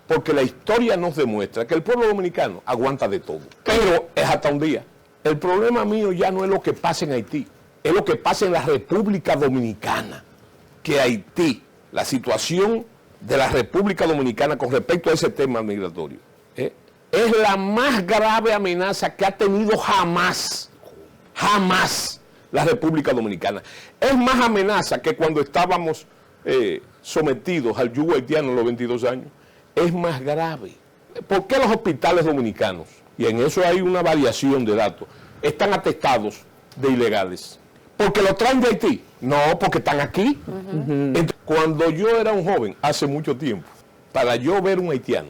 porque la historia nos demuestra que el pueblo dominicano aguanta de todo, pero es hasta un día. El problema mío ya no es lo que pasa en Haití, es lo que pasa en la República Dominicana, que Haití, la situación de la República Dominicana con respecto a ese tema migratorio, es la más grave amenaza que ha tenido jamás la República Dominicana. Es más amenaza que cuando estábamos sometidos al yugo haitiano en los 22 años. Es más grave. ¿Por qué los hospitales dominicanos, y en eso hay una variación de datos, están atestados de ilegales? ¿Porque lo traen de Haití? No, porque están aquí. Entonces, cuando yo era un joven, hace mucho tiempo, para yo ver un haitiano,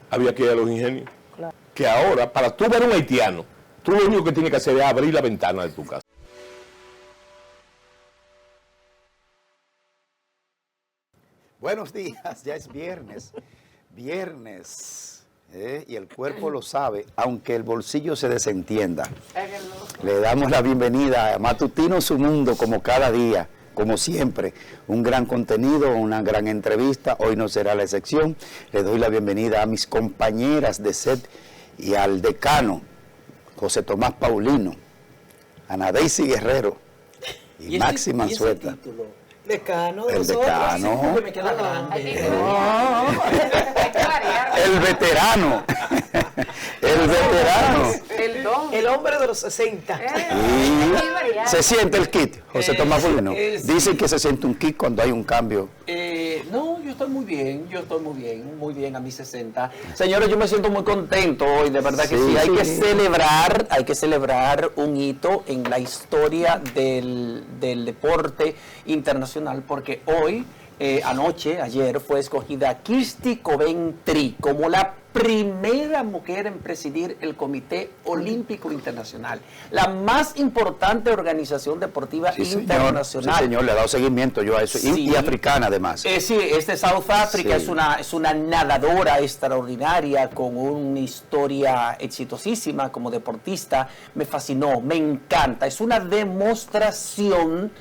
había que ir a los ingenios. Claro. Que ahora, para tú ver un haitiano, tú lo único que tienes que hacer es abrir la ventana de tu casa. Buenos días, ya es viernes, y el cuerpo lo sabe, aunque el bolsillo se desentienda. Le damos la bienvenida a Matutino Su Mundo, como cada día, como siempre, un gran contenido, una gran entrevista, hoy no será la excepción. Le doy la bienvenida a mis compañeras de set y al decano, José Tomás Paulino, Ana Daisy Guerrero y Maxi Manzueta. Decano, el decano, me queda grande. El veterano, el veterano, el hombre de los 60. Se siente el kit, José Tomás Paulino. Dicen que se siente un kit cuando hay un cambio. No, yo estoy muy bien a mis 60. Señores, yo me siento muy contento hoy, de verdad que sí. Hay que celebrar un hito en la historia del deporte internacional, porque hoy, ayer fue escogida Kirsty Coventry como la primera mujer en presidir el Comité Olímpico Internacional, la más importante organización deportiva internacional. Sí, señor, le ha dado seguimiento yo a eso, y africana además. Sí, South Africa es una nadadora extraordinaria con una historia exitosísima como deportista. Me fascinó, me encanta, es una demostración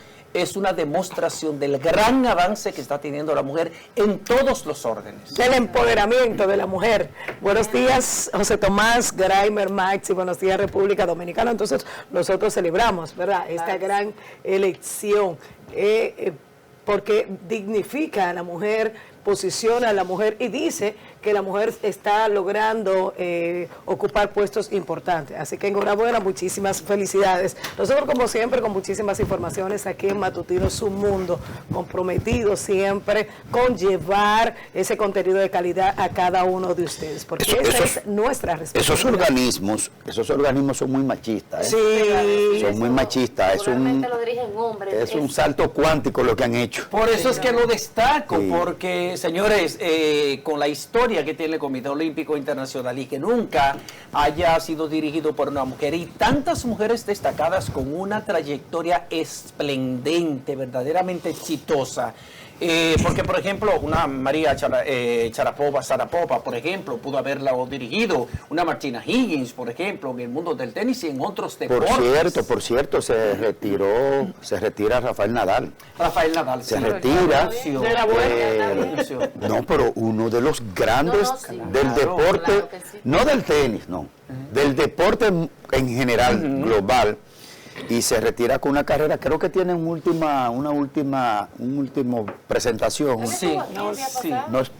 del gran avance que está teniendo la mujer en todos los órdenes. Del empoderamiento de la mujer. Buenos días, José Tomás, Graimer, Maxi, buenos días, República Dominicana. Entonces, nosotros celebramos, ¿verdad?, esta gran elección, porque dignifica a la mujer, posiciona a la mujer y dice que la mujer está logrando ocupar puestos importantes. Así que enhorabuena, muchísimas felicidades. Nosotros, como siempre, con muchísimas informaciones aquí en Matutino Su Mundo, comprometidos siempre con llevar ese contenido de calidad a cada uno de ustedes, porque esa es nuestra responsabilidad. Esos organismos son muy machistas, Sí. Son muy machistas. Lo dirigen hombres. Es un salto cuántico lo que han hecho. Por eso es que lo destaco, porque, señores, con la historia que tiene el Comité Olímpico Internacional y que nunca haya sido dirigido por una mujer, y tantas mujeres destacadas con una trayectoria esplendente, verdaderamente exitosa. Porque, por ejemplo, una María Sharapova, por ejemplo, pudo haberla dirigido, una Martina Higgins, por ejemplo, en el mundo del tenis y en otros deportes. Por cierto, se retira Rafael Nadal. Se retira. No, pero uno de los grandes del deporte, no del tenis, del deporte en general, global. Y se retira con una carrera, creo que tiene una última presentación.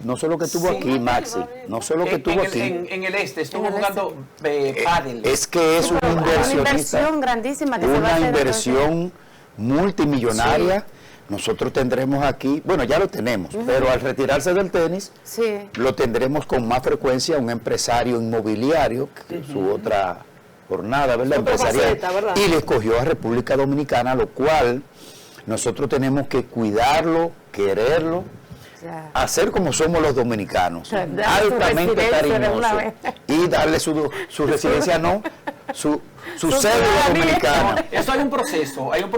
No solo que estuvo aquí, Maxi, no solo que estuvo aquí. En el estuvo jugando pádel. Es que es una inversión grandísima que se va a hacer. Una inversión multimillonaria. Su tendremos aquí, bueno, ya lo tenemos, pero al retirarse del tenis, lo tendremos con más frecuencia un empresario inmobiliario, que es su otra jornada, ¿verdad?, empresarial, ¿verdad? Y le escogió a República Dominicana, lo cual nosotros tenemos que cuidarlo, quererlo, hacer como somos los dominicanos, altamente cariñosos, y darle su residencia, su cédula dominicana. Eso hay un proceso que lo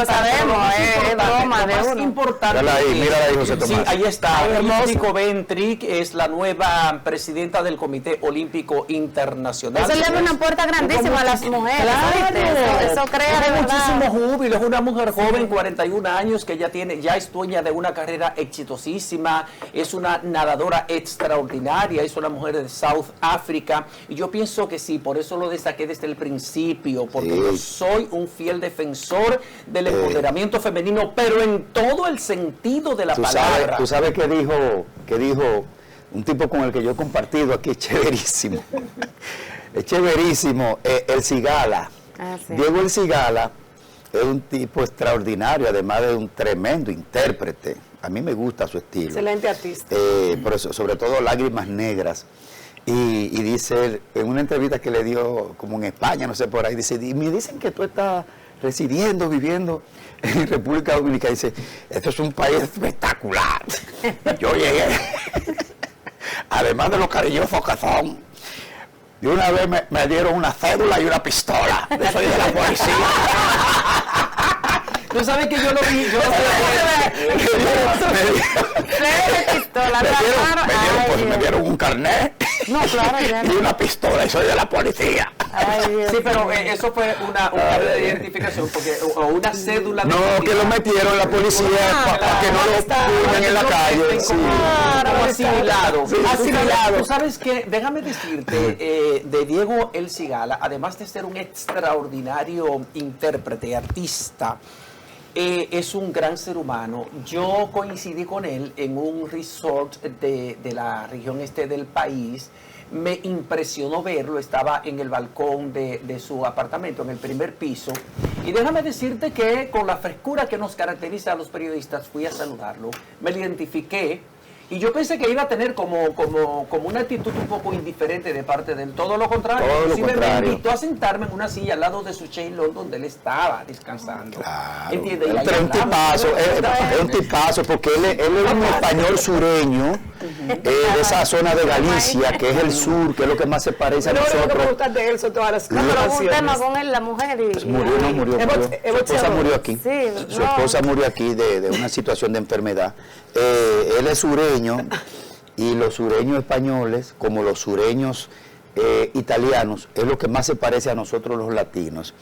sabemos, es broma de uno. Importante. Mírala ahí, José Tomás. Sí, ahí está. Kirsty Coventry es la nueva presidenta del Comité Olímpico Internacional. Eso le abre una puerta grandísima a las mujeres. Eso crea muchísimo júbilo. Es una mujer joven, 41 años, que ya es dueña de una carrera exitosísima talentosísima, es una nadadora extraordinaria, es una mujer de South Africa, y yo pienso que sí, por eso lo destaqué desde el principio, porque yo soy un fiel defensor del empoderamiento femenino, pero en todo el sentido de la palabra. Tú sabes que dijo un tipo con el que yo he compartido aquí, chéverísimo, es chéverísimo, El Cigala. Sí. Diego El Cigala es un tipo extraordinario, además de un tremendo intérprete. A mí me gusta su estilo. Excelente artista. Por eso, sobre todo Lágrimas Negras. Y dice él, en una entrevista que le dio como en España, no sé por ahí, dice, y me dicen que tú estás residiendo, viviendo en República Dominicana. Dice, esto es un país espectacular. Yo llegué, además de los cariñosos que son, de una vez me dieron una cédula y una pistola. Yo soy de la policía. Tú sabes que yo lo vi, Me dieron un carnet y una pistola y soy de la policía. Sí, pero eso fue una carta de identificación, porque, o una cédula de No, que lo metieron la policía para que no lo pongan en la calle. Sí. Como asimilado. Sí, Asimilado. Tú sabes que, déjame decirte, de Diego El Cigala, además de ser un extraordinario intérprete, artista, es un gran ser humano. Yo coincidí con él en un resort de la región este del país. Me impresionó verlo, estaba en el balcón de su apartamento, en el primer piso. Y déjame decirte que con la frescura que nos caracteriza a los periodistas, fui a saludarlo, me lo identifiqué. Y yo pensé que iba a tener como una actitud un poco indiferente de parte de él. Todo lo contrario. Inclusive me invitó a sentarme en una silla al lado de su Sheilon donde él estaba descansando. Claro. ¿Entiendes? Es un tipazo, porque él es un español sureño, de esa zona de Galicia, que es el sur, que es lo que más se parece a nosotros. Lo que me gusta de él son todas las No, pero hubo un tema canciones. con él, la mujer. Murió. Su esposa murió aquí. Sí, Su esposa murió aquí de una situación de enfermedad. Él es sureño, y los sureños españoles, como los sureños italianos, es lo que más se parece a nosotros los latinos.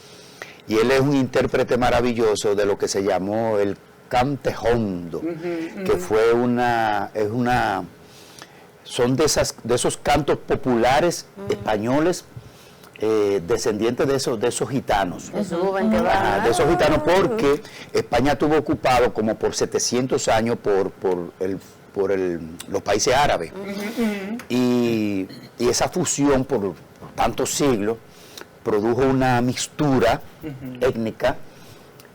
Y él es un intérprete maravilloso de lo que se llamó el cantejondo, que fue son de esos cantos populares españoles, descendientes de esos gitanos. De esos gitanos, porque España estuvo ocupado como por 700 años por los países árabes. Y esa fusión por tantos siglos produjo una mixtura étnica,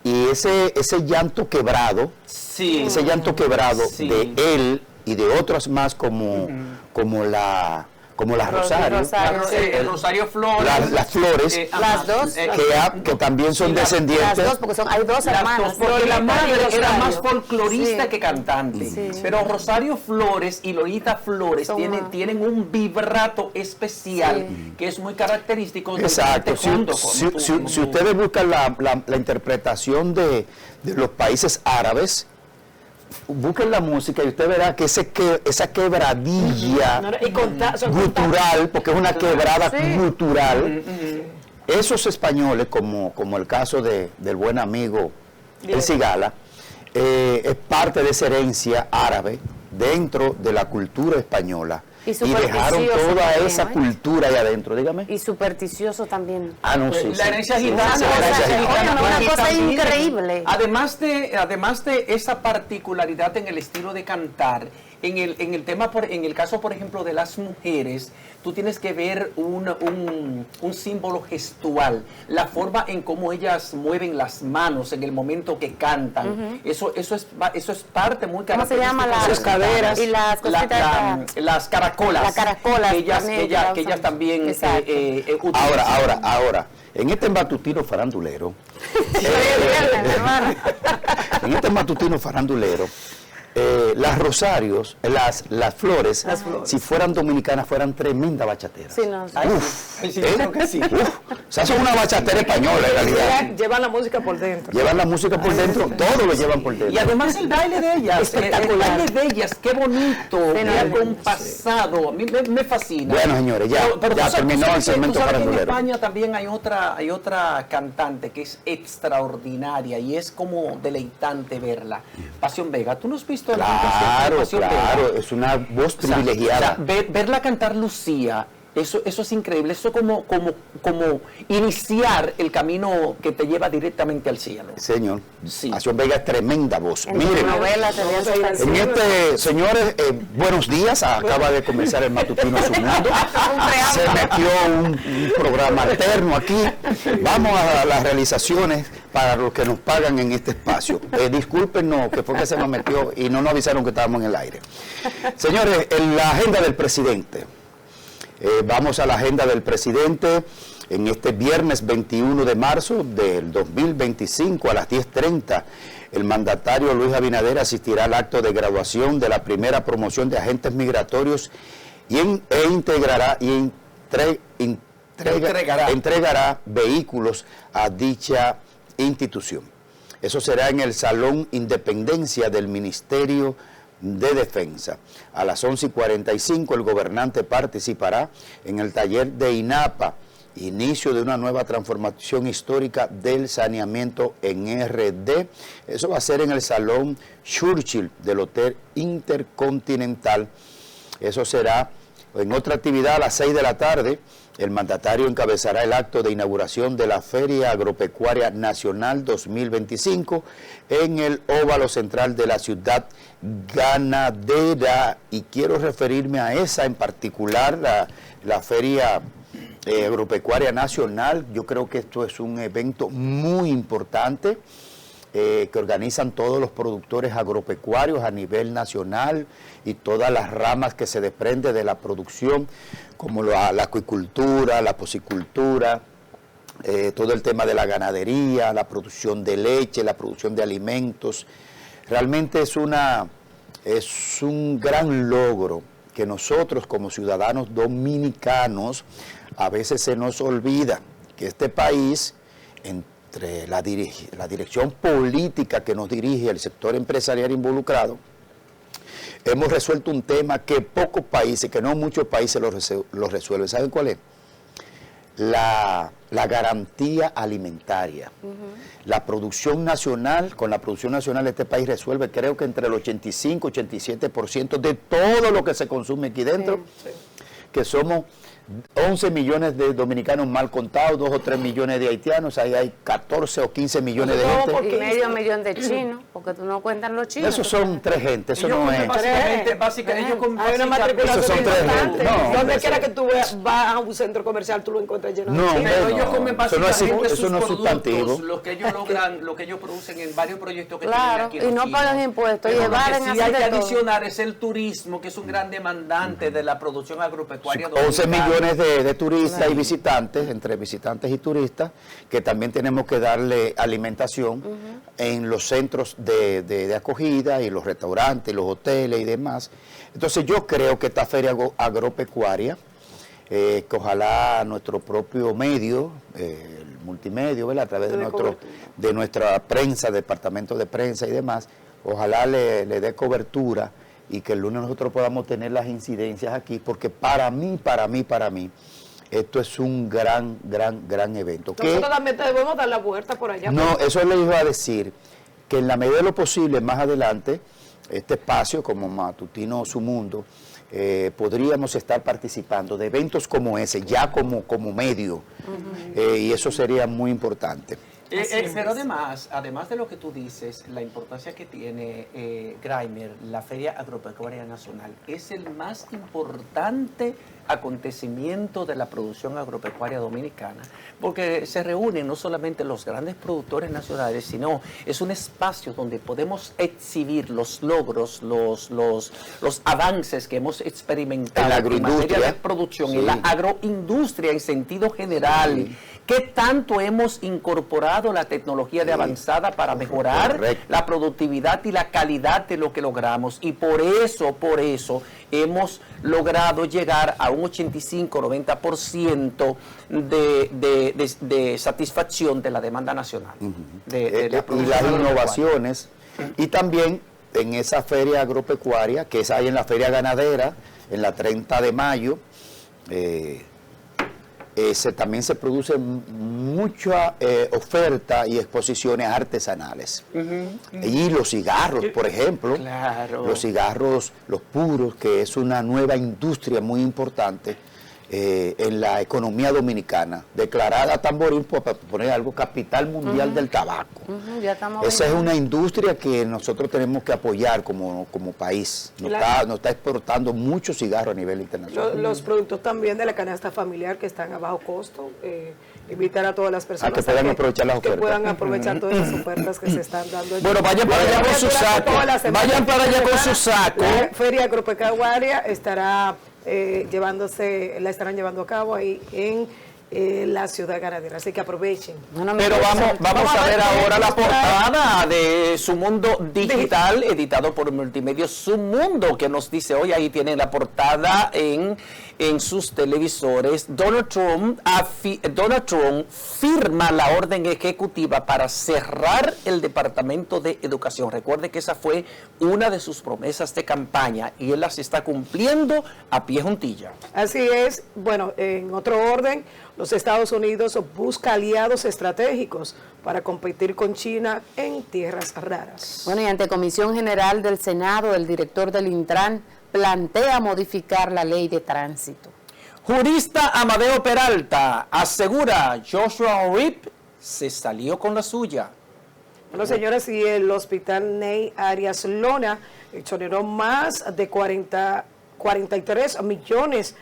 y ese llanto quebrado, de él y de otras más como la Rosario, el Rosario Flores, las Flores, las dos, que también son descendientes. Las dos, porque hay dos hermanas. Porque la madre era más folclorista que cantante. Sí. Pero Rosario Flores y Lolita Flores tienen un vibrato especial que es muy característico del Exacto. cantejondo. Si ustedes buscan la interpretación de los países árabes, busquen la música y usted verá que esa quebradilla gutural, porque es una quebrada gutural, esos españoles, como el caso del buen amigo El Cigala, es parte de esa herencia árabe dentro de la cultura española. Y dejaron toda también, esa cultura ahí adentro, dígame. Y supersticioso también. No, sí. La herencia gitana. Una cosa increíble. Además de esa particularidad en el estilo de cantar, en el caso, por ejemplo, de las mujeres, tú tienes que ver un símbolo gestual, la forma en cómo ellas mueven las manos en el momento que cantan. Eso es parte muy característica. ¿Cómo se llama? Las caderas. Y las cositas. Las caracolas. Las caracolas. Que ellas también utilizan. Ahora, en este matutino farandulero, las Rosarios, las Flores, si fueran dominicanas, fueran tremenda bachateras. Sí, no. O sea, son una bachatera española, en realidad. Llevan la música por dentro. Llevan la música por dentro, todo lo llevan por dentro. Y además el baile de ellas, el baile de ellas, qué bonito, qué acompasado, a mí me fascina. Bueno, señores, ya terminó el segmento farandulero. En España también hay otra cantante que es extraordinaria y es como deleitante verla. Pasión Vega, ¿tú no has visto visto? Claro, claro, es una voz privilegiada. O sea, verla cantar Lucía, eso es increíble, eso como iniciar el camino que te lleva directamente al cielo. Señor, Sí. Acción Vega es tremenda voz. En Miren, novela señores, buenos días, acaba de comenzar el matutino Su Mundo. Se metió un programa alterno aquí. Vamos a las realizaciones para los que nos pagan en este espacio. Discúlpenos que fue que se nos metió y no nos avisaron que estábamos en el aire. Señores, en la agenda del presidente. Vamos a la agenda del presidente en este viernes 21 de marzo del 2025 a las 10:30. El mandatario Luis Abinader asistirá al acto de graduación de la primera promoción de agentes migratorios y entregará vehículos a dicha institución. Eso será en el Salón Independencia del Ministerio de Defensa. A las 11:45 el gobernante participará en el taller de INAPA, inicio de una nueva transformación histórica del saneamiento en RD. Eso va a ser en el Salón Churchill del Hotel Intercontinental. Eso será en otra actividad a las 6 de la tarde. El mandatario encabezará el acto de inauguración de la Feria Agropecuaria Nacional 2025 en el óvalo central de la ciudad ganadera. Y quiero referirme a esa en particular, la Feria Agropecuaria Nacional. Yo creo que esto es un evento muy importante que organizan todos los productores agropecuarios a nivel nacional y todas las ramas que se desprenden de la producción, como la acuicultura, la porcicultura, todo el tema de la ganadería, la producción de leche, la producción de alimentos. Realmente es un gran logro que nosotros como ciudadanos dominicanos a veces se nos olvida que este país, entre la dirección política que nos dirige el sector empresarial involucrado, hemos resuelto un tema que pocos países, que no muchos países lo resuelven. ¿Saben cuál es? La garantía alimentaria. La producción nacional, con la producción nacional este país resuelve, creo que entre el 85-87% de todo lo que se consume aquí dentro, que somos 11 millones de dominicanos mal contados, 2 o 3 millones de haitianos, ahí hay 14 o 15 millones de gente. Y medio millón de chinos, porque tú no cuentas los chinos. Esos son 3 gente, eso no es. Básicamente, hay una matriculación importante. Donde quiera que tú vas a un centro comercial, tú lo encuentras lleno de chinos. Pero ellos comen básicamente eso no es sustantivo. Lo que ellos logran, lo que ellos producen en varios proyectos que claro, tienen aquí. Y no pagan impuestos, y evaren sí hay que adicionar es el turismo, que es un gran demandante de la producción agropecuaria dominicana. 11 millones de turistas y visitantes, entre visitantes y turistas, que también tenemos que darle alimentación en los centros de acogida y los restaurantes, los hoteles y demás. Entonces yo creo que esta feria agropecuaria, que ojalá nuestro propio medio, el multimedio, ¿verdad? A través de nuestra prensa, departamento de prensa y demás, ojalá le dé cobertura y que el lunes nosotros podamos tener las incidencias aquí, porque para mí, esto es un gran evento. Nosotros también debemos dar la vuelta por allá. No, eso le iba a decir, que en la medida de lo posible, más adelante, este espacio como Matutino Su Mundo, podríamos estar participando de eventos como ese, ya como medio, y eso sería muy importante. Pero además de lo que tú dices, la importancia que tiene Graimer, la Feria Agropecuaria Nacional, es el más importante acontecimiento de la producción agropecuaria dominicana, porque se reúnen no solamente los grandes productores nacionales, sino es un espacio donde podemos exhibir los logros, los avances que hemos experimentado en materia de producción, en la agroindustria en sentido general. ¿Qué tanto hemos incorporado la tecnología de avanzada para mejorar la productividad y la calidad de lo que logramos? Y por eso hemos logrado llegar a un 85-90% de satisfacción de la demanda nacional. Y las innovaciones, y también en esa feria agropecuaria, que es ahí en la feria ganadera, en la 30 de mayo, también se produce mucha oferta y exposiciones artesanales. Y los cigarros, por ejemplo, los cigarros, los puros, que es una nueva industria muy importante en la economía dominicana, declarada Tamboril, para poner algo, capital mundial del tabaco. Esa es una industria que nosotros tenemos que apoyar como país. Nos está exportando muchos cigarros a nivel internacional. Los productos también de la canasta familiar que están a bajo costo, invitar a todas las personas que puedan aprovechar las ofertas. Que puedan aprovechar todas las ofertas que se están dando. Bueno, vayan para allá con su saco. Vayan para allá con su saco. La Feria Agropecuaria estará la estarán llevando a cabo ahí en la ciudad ganadera, así que aprovechen. Pero vamos a ver ahora la portada de Su Mundo Digital, editado por Multimedios Su Mundo, que nos dice hoy, ahí tienen la portada en sus televisores. Donald Trump firma la orden ejecutiva para cerrar el Departamento de Educación. Recuerde que esa fue una de sus promesas de campaña y él las está cumpliendo a pie juntilla. Así es. Bueno, en otro orden, los Estados Unidos busca aliados estratégicos para competir con China en tierras raras. Bueno, y ante Comisión General del Senado, el director del Intran plantea modificar la ley de tránsito. Jurista Amadeo Peralta asegura Joshua Rip se salió con la suya. Bueno, señoras, y el hospital Ney Arias Lona exoneró más de 43 millones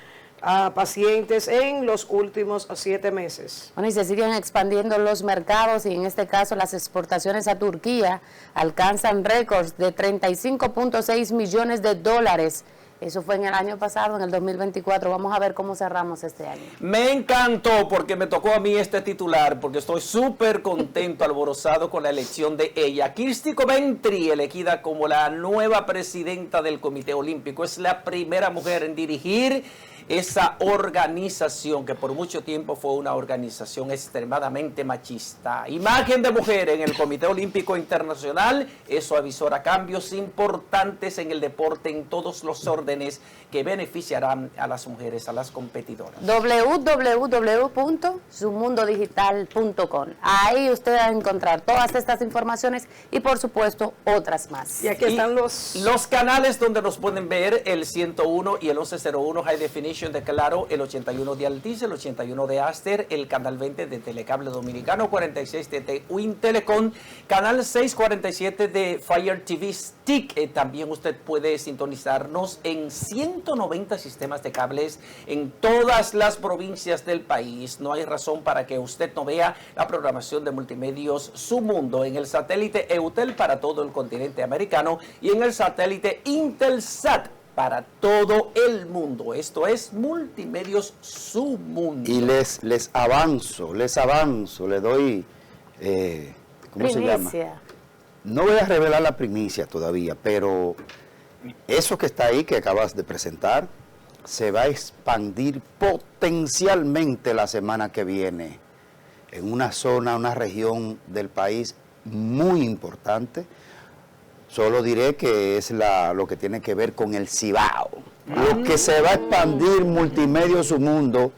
a pacientes en los últimos 7 meses. Bueno, y se siguen expandiendo los mercados y en este caso las exportaciones a Turquía alcanzan récords de 35.6 millones de dólares. Eso fue en el año pasado, en el 2024. Vamos a ver cómo cerramos este año. Me encantó porque me tocó a mí este titular, porque estoy súper contento, alborozado con la elección de ella. Kirsty Coventry, elegida como la nueva presidenta del Comité Olímpico. Es la primera mujer en dirigir esa organización que por mucho tiempo fue una organización extremadamente machista. Imagen de mujer en el Comité Olímpico Internacional, eso avisora cambios importantes en el deporte en todos los órdenes que beneficiarán a las mujeres, a las competidoras. www.sumundodigital.com. Ahí usted va a encontrar todas estas informaciones y por supuesto otras más. Y aquí están los canales donde nos pueden ver: el 101 y el 1101 High Definition de Claro, el 81 de Altice, el 81 de Aster, el canal 20 de Telecable Dominicano, 46 de Win Telecom, canal 647 de Fire TV Stick. También usted puede sintonizarnos en 190 sistemas de cables en todas las provincias del país. No hay razón para que usted no vea la programación de Multimedios Su Mundo en el satélite Eutel para todo el continente americano y en el satélite Intelsat para todo el mundo. Esto es Multimedios Su Mundo. Y les avanzo, le doy, ¿cómo se llama? No voy a revelar la primicia todavía, pero eso que está ahí, que acabas de presentar, se va a expandir potencialmente la semana que viene en una zona, una región del país muy importante. Solo diré que es lo que tiene que ver con el Cibao. Lo que se va a expandir Multimedios Su Mundo,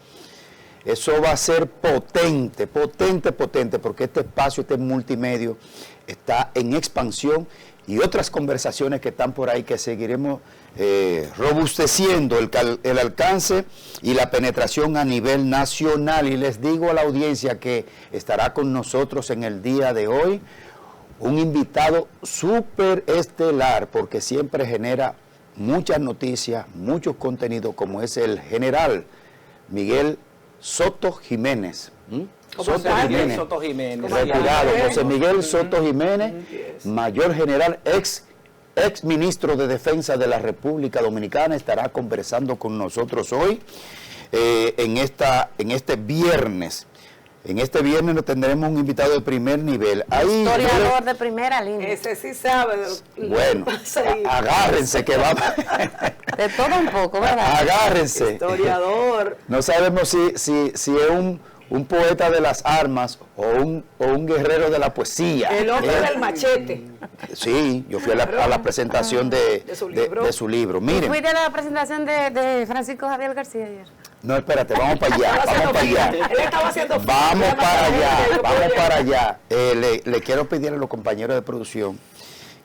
eso va a ser potente, porque este espacio, este multimedio, está en expansión y otras conversaciones que están por ahí que seguiremos robusteciendo el alcance y la penetración a nivel nacional. Y les digo a la audiencia que estará con nosotros en el día de hoy un invitado súper estelar, porque siempre genera muchas noticias, muchos contenidos, como es el general Miguel Soto Jiménez. Soto Jiménez. Retirado, José Miguel Soto Jiménez, mayor general, ex ministro de Defensa de la República Dominicana, estará conversando con nosotros hoy en este viernes. En este viernes nos tendremos un invitado de primer nivel. Historiador de primera línea. Ese sí sabe. Bueno, agárrense que va. De todo un poco, ¿verdad? Agárrense. Historiador. No sabemos si es un poeta de las armas o un guerrero de la poesía. El hombre del machete. Sí, yo fui a la presentación de su libro. Miren. ¿Fuiste a la presentación de Francisco Javier García ayer? No, espérate, vamos para allá, vamos para allá. Él estaba haciendo Vamos para allá, vamos para allá. Le quiero pedir a los compañeros de producción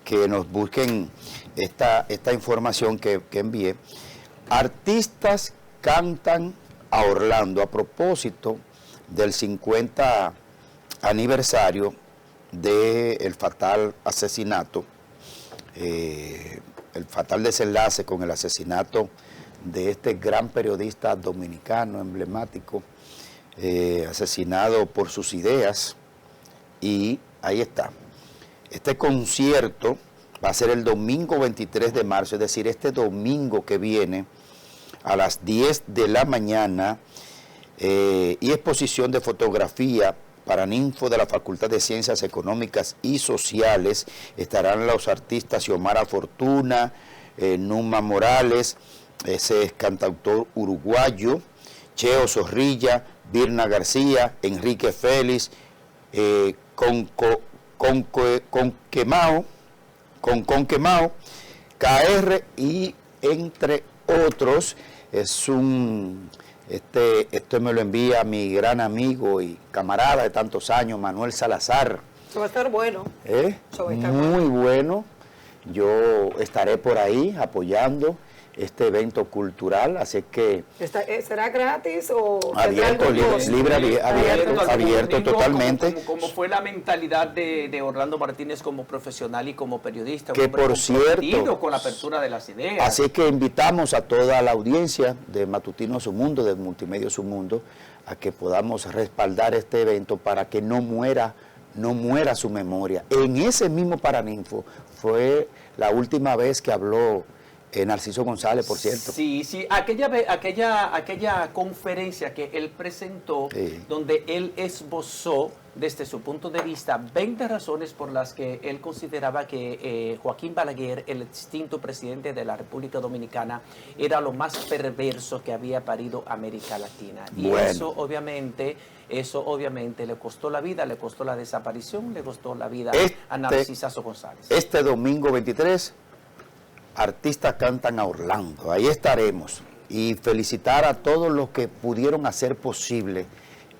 que nos busquen esta información que envié. Artistas cantan a Orlando a propósito del 50 aniversario del fatal asesinato, el fatal desenlace con el asesinato de este gran periodista dominicano emblemático, asesinado por sus ideas. Y ahí está. Este concierto va a ser el domingo 23 de marzo, es decir, este domingo que viene a las 10 de la mañana, y exposición de fotografía para ninfo de la Facultad de Ciencias Económicas y Sociales. Estarán los artistas Xiomara Fortuna, Numa Morales, ese es cantautor uruguayo, Cheo Zorrilla, Virna García, Enrique Félix, Conquemao, KR y entre otros. Es esto me lo envía mi gran amigo y camarada de tantos años, Manuel Salazar. Eso va a estar bueno. Muy bueno. Yo estaré por ahí apoyando este evento cultural, así que... ¿Será gratis o...? Abierto, abierto totalmente. Como fue la mentalidad de Orlando Martínez como profesional y como periodista. Que por cierto... con la apertura de las ideas. Así que invitamos a toda la audiencia de Matutino Su Mundo, de Multimedia Su Mundo, a que podamos respaldar este evento para que no muera su memoria. En ese mismo Paraninfo fue la última vez que habló Narciso González, por cierto. Sí, aquella conferencia que él presentó, donde él esbozó desde su punto de vista 20 razones por las que él consideraba que Joaquín Balaguer, el extinto presidente de la República Dominicana, era lo más perverso que había parido América Latina. Y eso obviamente le costó la vida, le costó la desaparición, le costó la vida a Narciso González. Este domingo 23, artistas cantan a Orlando, ahí estaremos. Y felicitar a todos los que pudieron hacer posible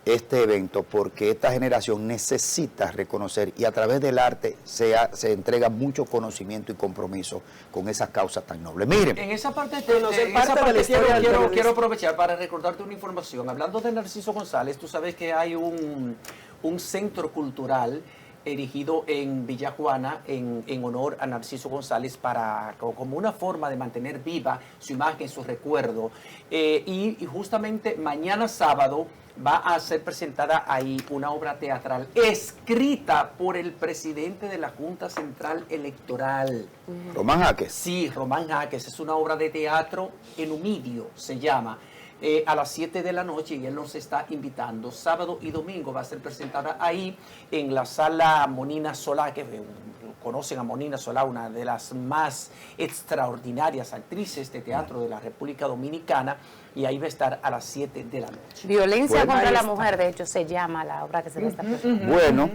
este evento, porque esta generación necesita reconocer, y a través del arte se entrega mucho conocimiento y compromiso con esas causas tan nobles. Miren, en esa parte, quiero aprovechar para recordarte una información. Hablando de Narciso González, tú sabes que hay un centro cultural erigido en Villa Juana en honor a Narciso González, como una forma de mantener viva su imagen, su recuerdo. Y justamente mañana sábado va a ser presentada ahí una obra teatral escrita por el presidente de la Junta Central Electoral. Román Jaques. Sí, Román Jaques. Es una obra de teatro en Humidio, se llama. A las 7 de la noche, y él nos está invitando. Sábado y domingo va a ser presentada ahí en la sala Monina Solá, que conocen a Monina Solá, una de las más extraordinarias actrices de teatro de la República Dominicana, y ahí va a estar a las 7 de la noche. Violencia contra la mujer, de hecho, se llama la obra que se va a estar presentando. Bueno,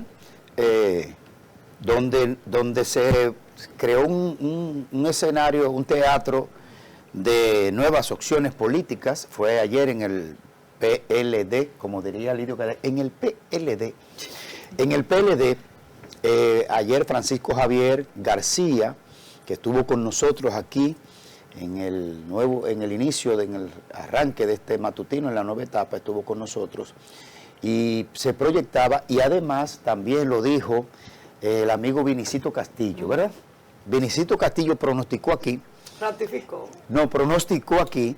donde se creó un escenario, un teatro de nuevas opciones políticas, fue ayer en el PLD, como diría Lidio Cadena, en el PLD. En el PLD, ayer Francisco Javier García, que estuvo con nosotros aquí en el inicio, en el arranque de este matutino, en la nueva etapa, estuvo con nosotros y se proyectaba, y además también lo dijo el amigo Vinicito Castillo, ¿verdad? Vinicito Castillo pronosticó aquí, pronosticó aquí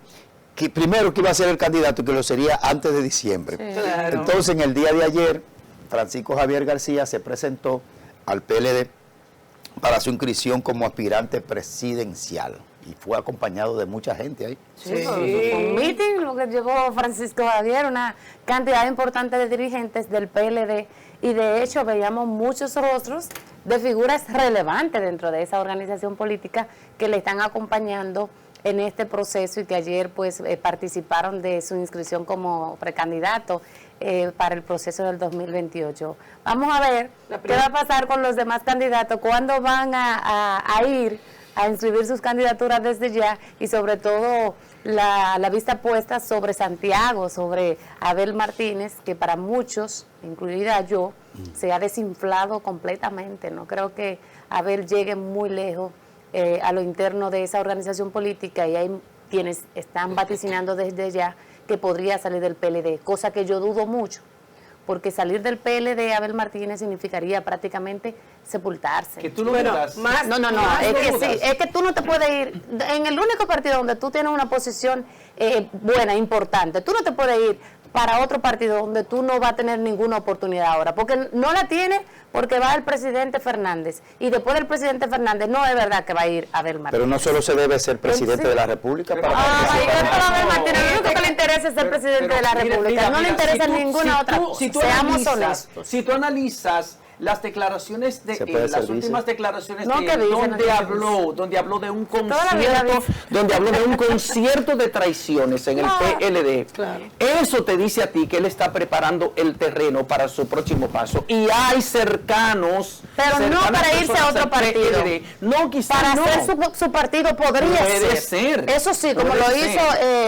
que primero que iba a ser el candidato y que lo sería antes de diciembre. Sí, claro. Entonces, en el día de ayer, Francisco Javier García se presentó al PLD para su inscripción como aspirante presidencial y fue acompañado de mucha gente ahí. Sí. Un meeting, lo que llegó Francisco Javier, una cantidad importante de dirigentes del PLD, y de hecho veíamos muchos rostros de figuras relevantes dentro de esa organización política que le están acompañando en este proceso y que ayer pues participaron de su inscripción como precandidato para el proceso del 2028. Vamos a ver qué va a pasar con los demás candidatos, cuándo van a ir a inscribir sus candidaturas desde ya y sobre todo la vista puesta sobre Santiago, sobre Abel Martínez, que para muchos, incluida yo, se ha desinflado completamente. No creo que Abel llegue muy lejos a lo interno de esa organización política y hay quienes están vaticinando desde ya que podría salir del PLD, cosa que yo dudo mucho, porque salir del PLD Abel Martínez significaría prácticamente sepultarse. Que tú lo dudas. Es que tú no te puedes ir, en el único partido donde tú tienes una posición buena, importante, tú no te puedes ir para otro partido donde tú no vas a tener ninguna oportunidad ahora, porque no la tiene, porque va el presidente Fernández, y después del presidente Fernández no es verdad que va a ir Abel Martínez. Pero no solo se debe ser presidente de la República para Abel Martínez, lo único que le interesa es ser presidente de la República, no le interesa ninguna otra cosa, seamos honestos. Si tú analizas las declaraciones de él, las últimas declaraciones de él, donde habló de un concierto de traiciones en el PLD, eso te dice a ti que él está preparando el terreno para su próximo paso. Y hay cercanos, pero no para irse a otro partido. No, quizás para no. hacer su partido podría ser. Eso sí, como lo hizo,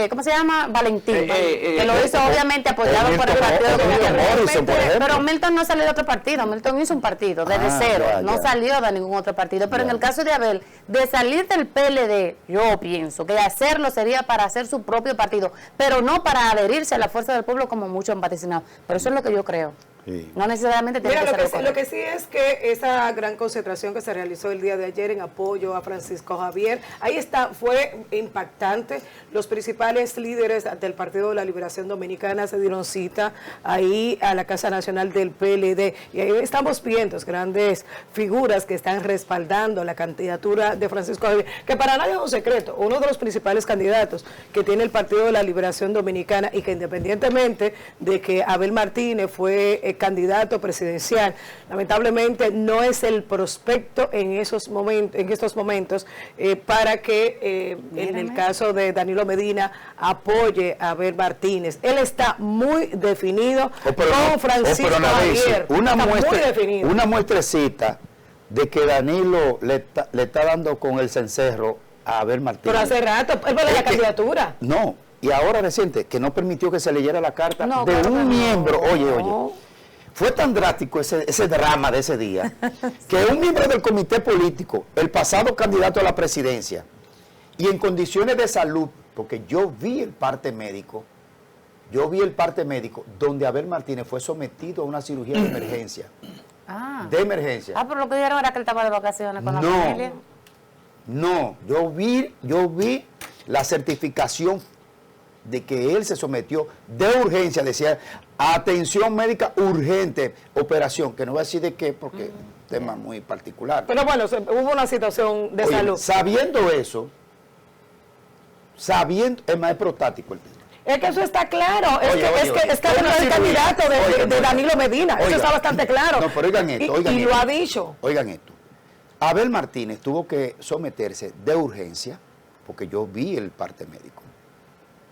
¿cómo se llama? Valentín, que lo hizo obviamente apoyado por el partido de gobierno. Pero Milton no salió de otro partido, Milton hizo un partido desde cero, no salió de ningún otro partido, pero en el caso de Abel, de salir del PLD, yo pienso que hacerlo sería para hacer su propio partido, pero no para adherirse a la fuerza del pueblo como muchos han vaticinado, pero eso es lo que yo creo. Sí. No necesariamente tiene que ser lo que sí es que esa gran concentración que se realizó el día de ayer en apoyo a Francisco Javier, ahí está, fue impactante. Los principales líderes del Partido de la Liberación Dominicana se dieron cita ahí a la Casa Nacional del PLD y ahí estamos viendo grandes figuras que están respaldando la candidatura de Francisco Javier, que para nadie es un secreto, uno de los principales candidatos que tiene el Partido de la Liberación Dominicana y que independientemente de que Abel Martínez fue candidato presidencial, lamentablemente no es el prospecto en estos momentos para que en el caso de Danilo Medina apoye a Abel Martínez. Él está muy definido con Francisco Javier. Una muestrecita de que Danilo le está dando con el cencerro a Abel Martínez. Pero hace rato, él fue de la candidatura. No, y ahora reciente, que no permitió que se leyera la carta de un miembro. Oye. Fue tan drástico ese drama de ese día, que un miembro del comité político, el pasado candidato a la presidencia, y en condiciones de salud, porque yo vi el parte médico, donde Abel Martínez fue sometido a una cirugía de emergencia. Pero lo que dijeron era que él estaba de vacaciones con la familia. No, yo vi la certificación de que él se sometió de urgencia, decía, atención médica urgente, operación, que no voy a decir de qué, porque es un tema muy particular. Pero bueno, hubo una situación de salud. Sabiendo eso, es más prostático el tema. Es que eso está claro, es que no es el candidato de Danilo Medina, eso está bastante claro. No, pero oigan esto, y lo ha dicho. Oigan esto, Abel Martínez tuvo que someterse de urgencia, porque yo vi el parte médico,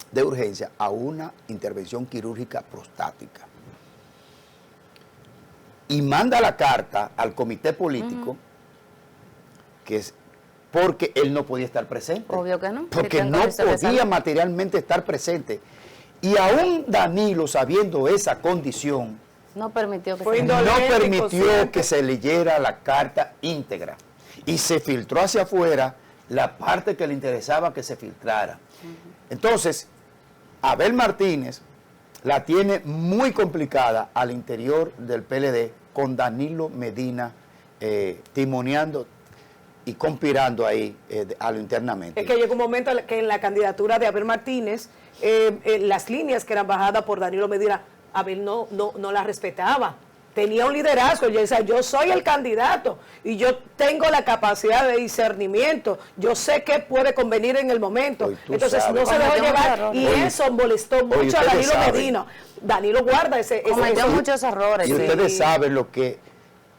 de urgencia a una intervención quirúrgica prostática. Y manda la carta al comité político, que es porque él no podía estar presente. Obvio que no. Porque no podía materialmente estar presente. Y aún Danilo, sabiendo esa condición, no permitió que se leyera la carta íntegra. Y se filtró hacia afuera la parte que le interesaba que se filtrara. Entonces, Abel Martínez la tiene muy complicada al interior del PLD, con Danilo Medina timoneando y conspirando ahí a lo internamente. Es que llegó un momento que en la candidatura de Abel Martínez, las líneas que eran bajadas por Danilo Medina, Abel no las respetaba. Tenía un liderazgo, yo decía, yo soy el candidato y yo tengo la capacidad de discernimiento, yo sé qué puede convenir en el momento. Entonces no se dejó llevar y eso molestó mucho a Danilo Medina. Danilo guarda cometió muchos errores. Y ustedes saben lo que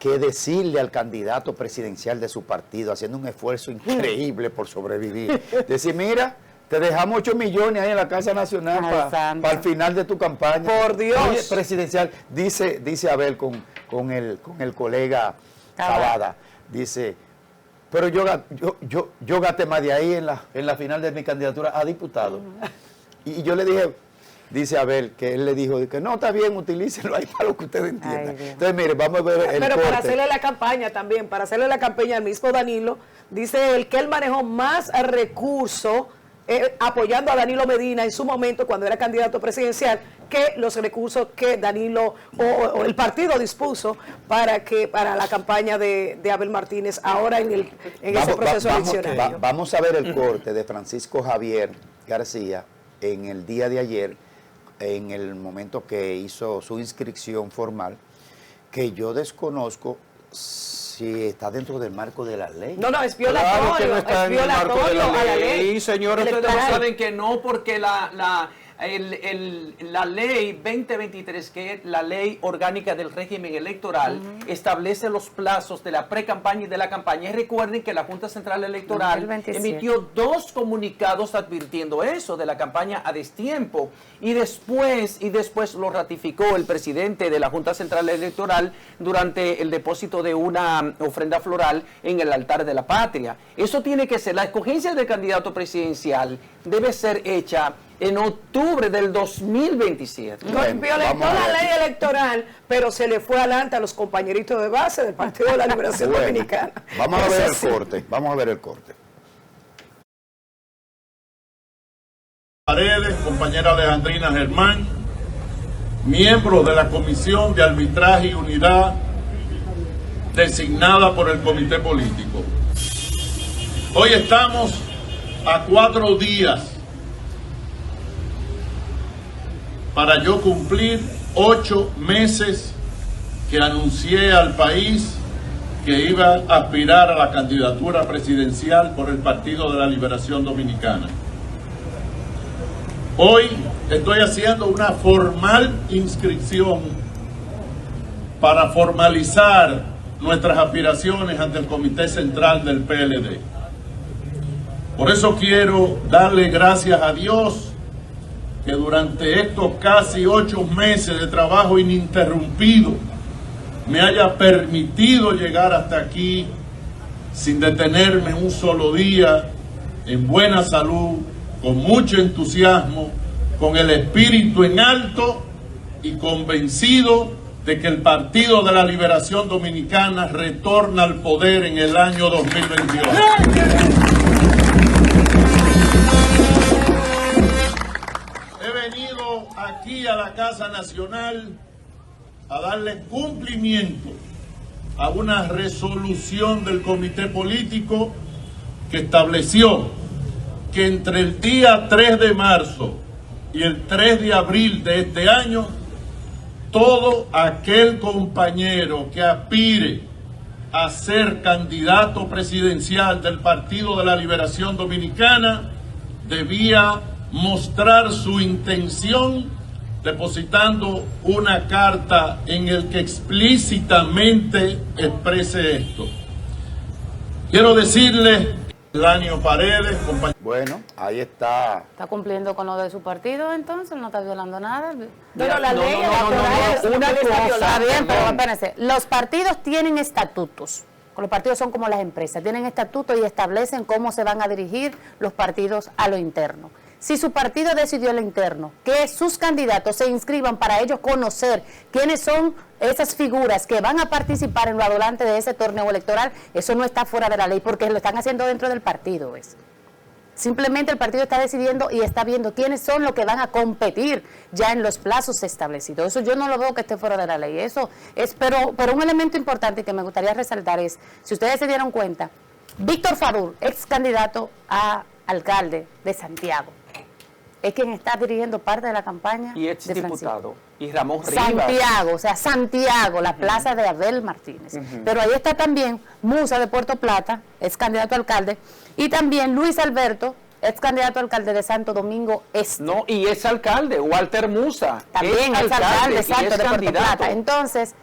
decirle al candidato presidencial de su partido, haciendo un esfuerzo increíble por sobrevivir. Decir, mira, te dejamos 8 millones ahí en la Casa Nacional para el final de tu campaña. Por Dios. Oye, presidencial, dice Abel con el colega Cavada, dice, Pero yo gasté más de ahí en la final de mi candidatura a diputado. Y yo le dije, dice Abel, que él le dijo que no, está bien, utilícenlo ahí para lo que ustedes entiendan. Entonces, mire, vamos a ver el Pero corte. para hacerle la campaña también, para hacerle la campaña al mismo Danilo, dice él que él manejó más recursos apoyando a Danilo Medina en su momento cuando era candidato presidencial que los recursos que Danilo o el partido dispuso para la campaña de Abel Martínez ahora en ese proceso eleccionario. Vamos a ver el corte de Francisco Javier García en el día de ayer, en el momento que hizo su inscripción formal, que yo desconozco si está dentro del marco de la ley. No, es violatorio, claro que no está es en el marco de violatorio la a la ley. ley. Señores, ustedes electoral. saben que no, porque la ley 2023, que es la ley orgánica del régimen electoral, establece los plazos de la pre-campaña y de la campaña. Y recuerden que la Junta Central Electoral 2027. emitió 2 comunicados advirtiendo eso, de la campaña a destiempo. Y después lo ratificó el presidente de la Junta Central Electoral durante el depósito de una ofrenda floral en el altar de la patria. Eso tiene que ser, la escogencia del candidato presidencial debe ser hecha en octubre del 2027. Bueno, Violentó la ley electoral, pero se le fue adelante a los compañeritos de base del Partido de la Liberación Bueno, Dominicana. vamos a ver Eso el sí. corte, vamos a ver el corte. Paredes, compañera Alejandrina Germán, miembros de la Comisión de Arbitraje y Unidad designada por el Comité Político. Hoy estamos a 4 días para yo cumplir 8 meses que anuncié al país que iba a aspirar a la candidatura presidencial por el Partido de la Liberación Dominicana. Hoy estoy haciendo una formal inscripción para formalizar nuestras aspiraciones ante el Comité Central del PLD. Por eso quiero darle gracias a Dios que durante estos casi 8 meses de trabajo ininterrumpido me haya permitido llegar hasta aquí sin detenerme un solo día, en buena salud, con mucho entusiasmo, con el espíritu en alto y convencido de que el Partido de la Liberación Dominicana retorna al poder en el año 2022. He venido aquí a la Casa Nacional a darle cumplimiento a una resolución del Comité Político que estableció que entre el día 3 de marzo y el 3 de abril de este año, todo aquel compañero que aspire a ser candidato presidencial del Partido de la Liberación Dominicana debía mostrar su intención depositando una carta en el que explícitamente exprese esto. Quiero decirle, Lanio Paredes, compañero. Bueno, ahí está. ¿Está cumpliendo con lo de su partido entonces? ¿No está violando nada? Pero la ley electoral Una está cosa, violando. está bien, pero espérense. Los partidos tienen estatutos. Los partidos son como las empresas, tienen estatutos y establecen cómo se van a dirigir los partidos a lo interno. Si su partido decidió a lo interno que sus candidatos se inscriban para ellos conocer quiénes son esas figuras que van a participar en lo adelante de ese torneo electoral, eso no está fuera de la ley porque lo están haciendo dentro del partido. Simplemente el partido está decidiendo y está viendo quiénes son los que van a competir ya en los plazos establecidos. Eso yo no lo veo que esté fuera de la ley. Eso es, pero un elemento importante que me gustaría resaltar es, si ustedes se dieron cuenta, Víctor Fadul, ex candidato a alcalde de Santiago, es quien está dirigiendo parte de la campaña. Y ex de Francisco. diputado. Y Ramón Rivas. Santiago, o sea, Santiago, la plaza de Abel Martínez. Pero ahí está también Musa de Puerto Plata, ex candidato a alcalde, y también Luis Alberto, ex candidato a alcalde de Santo Domingo Este. No, y es alcalde, Walter Musa. También es alcalde, y exacto, es de Puerto candidato. Plata. Entonces,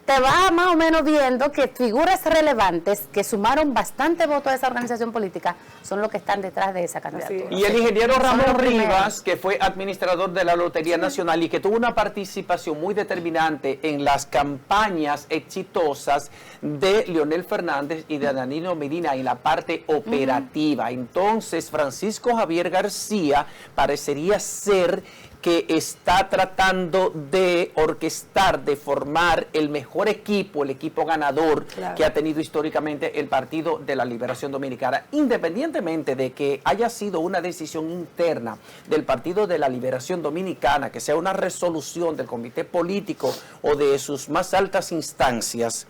te va más o menos viendo que figuras relevantes que sumaron bastante votos a esa organización política son los que están detrás de esa candidatura. Y el ingeniero Ramón Rivas, que fue administrador de la Lotería Nacional y que tuvo una participación muy determinante en las campañas exitosas de Leonel Fernández y de Danilo Medina en la parte operativa. Entonces, Francisco Javier García parecería ser que está tratando de orquestar, de formar el mejor equipo, el equipo ganador que ha tenido históricamente el Partido de la Liberación Dominicana, independientemente de que haya sido una decisión interna del Partido de la Liberación Dominicana, que sea una resolución del comité político o de sus más altas instancias.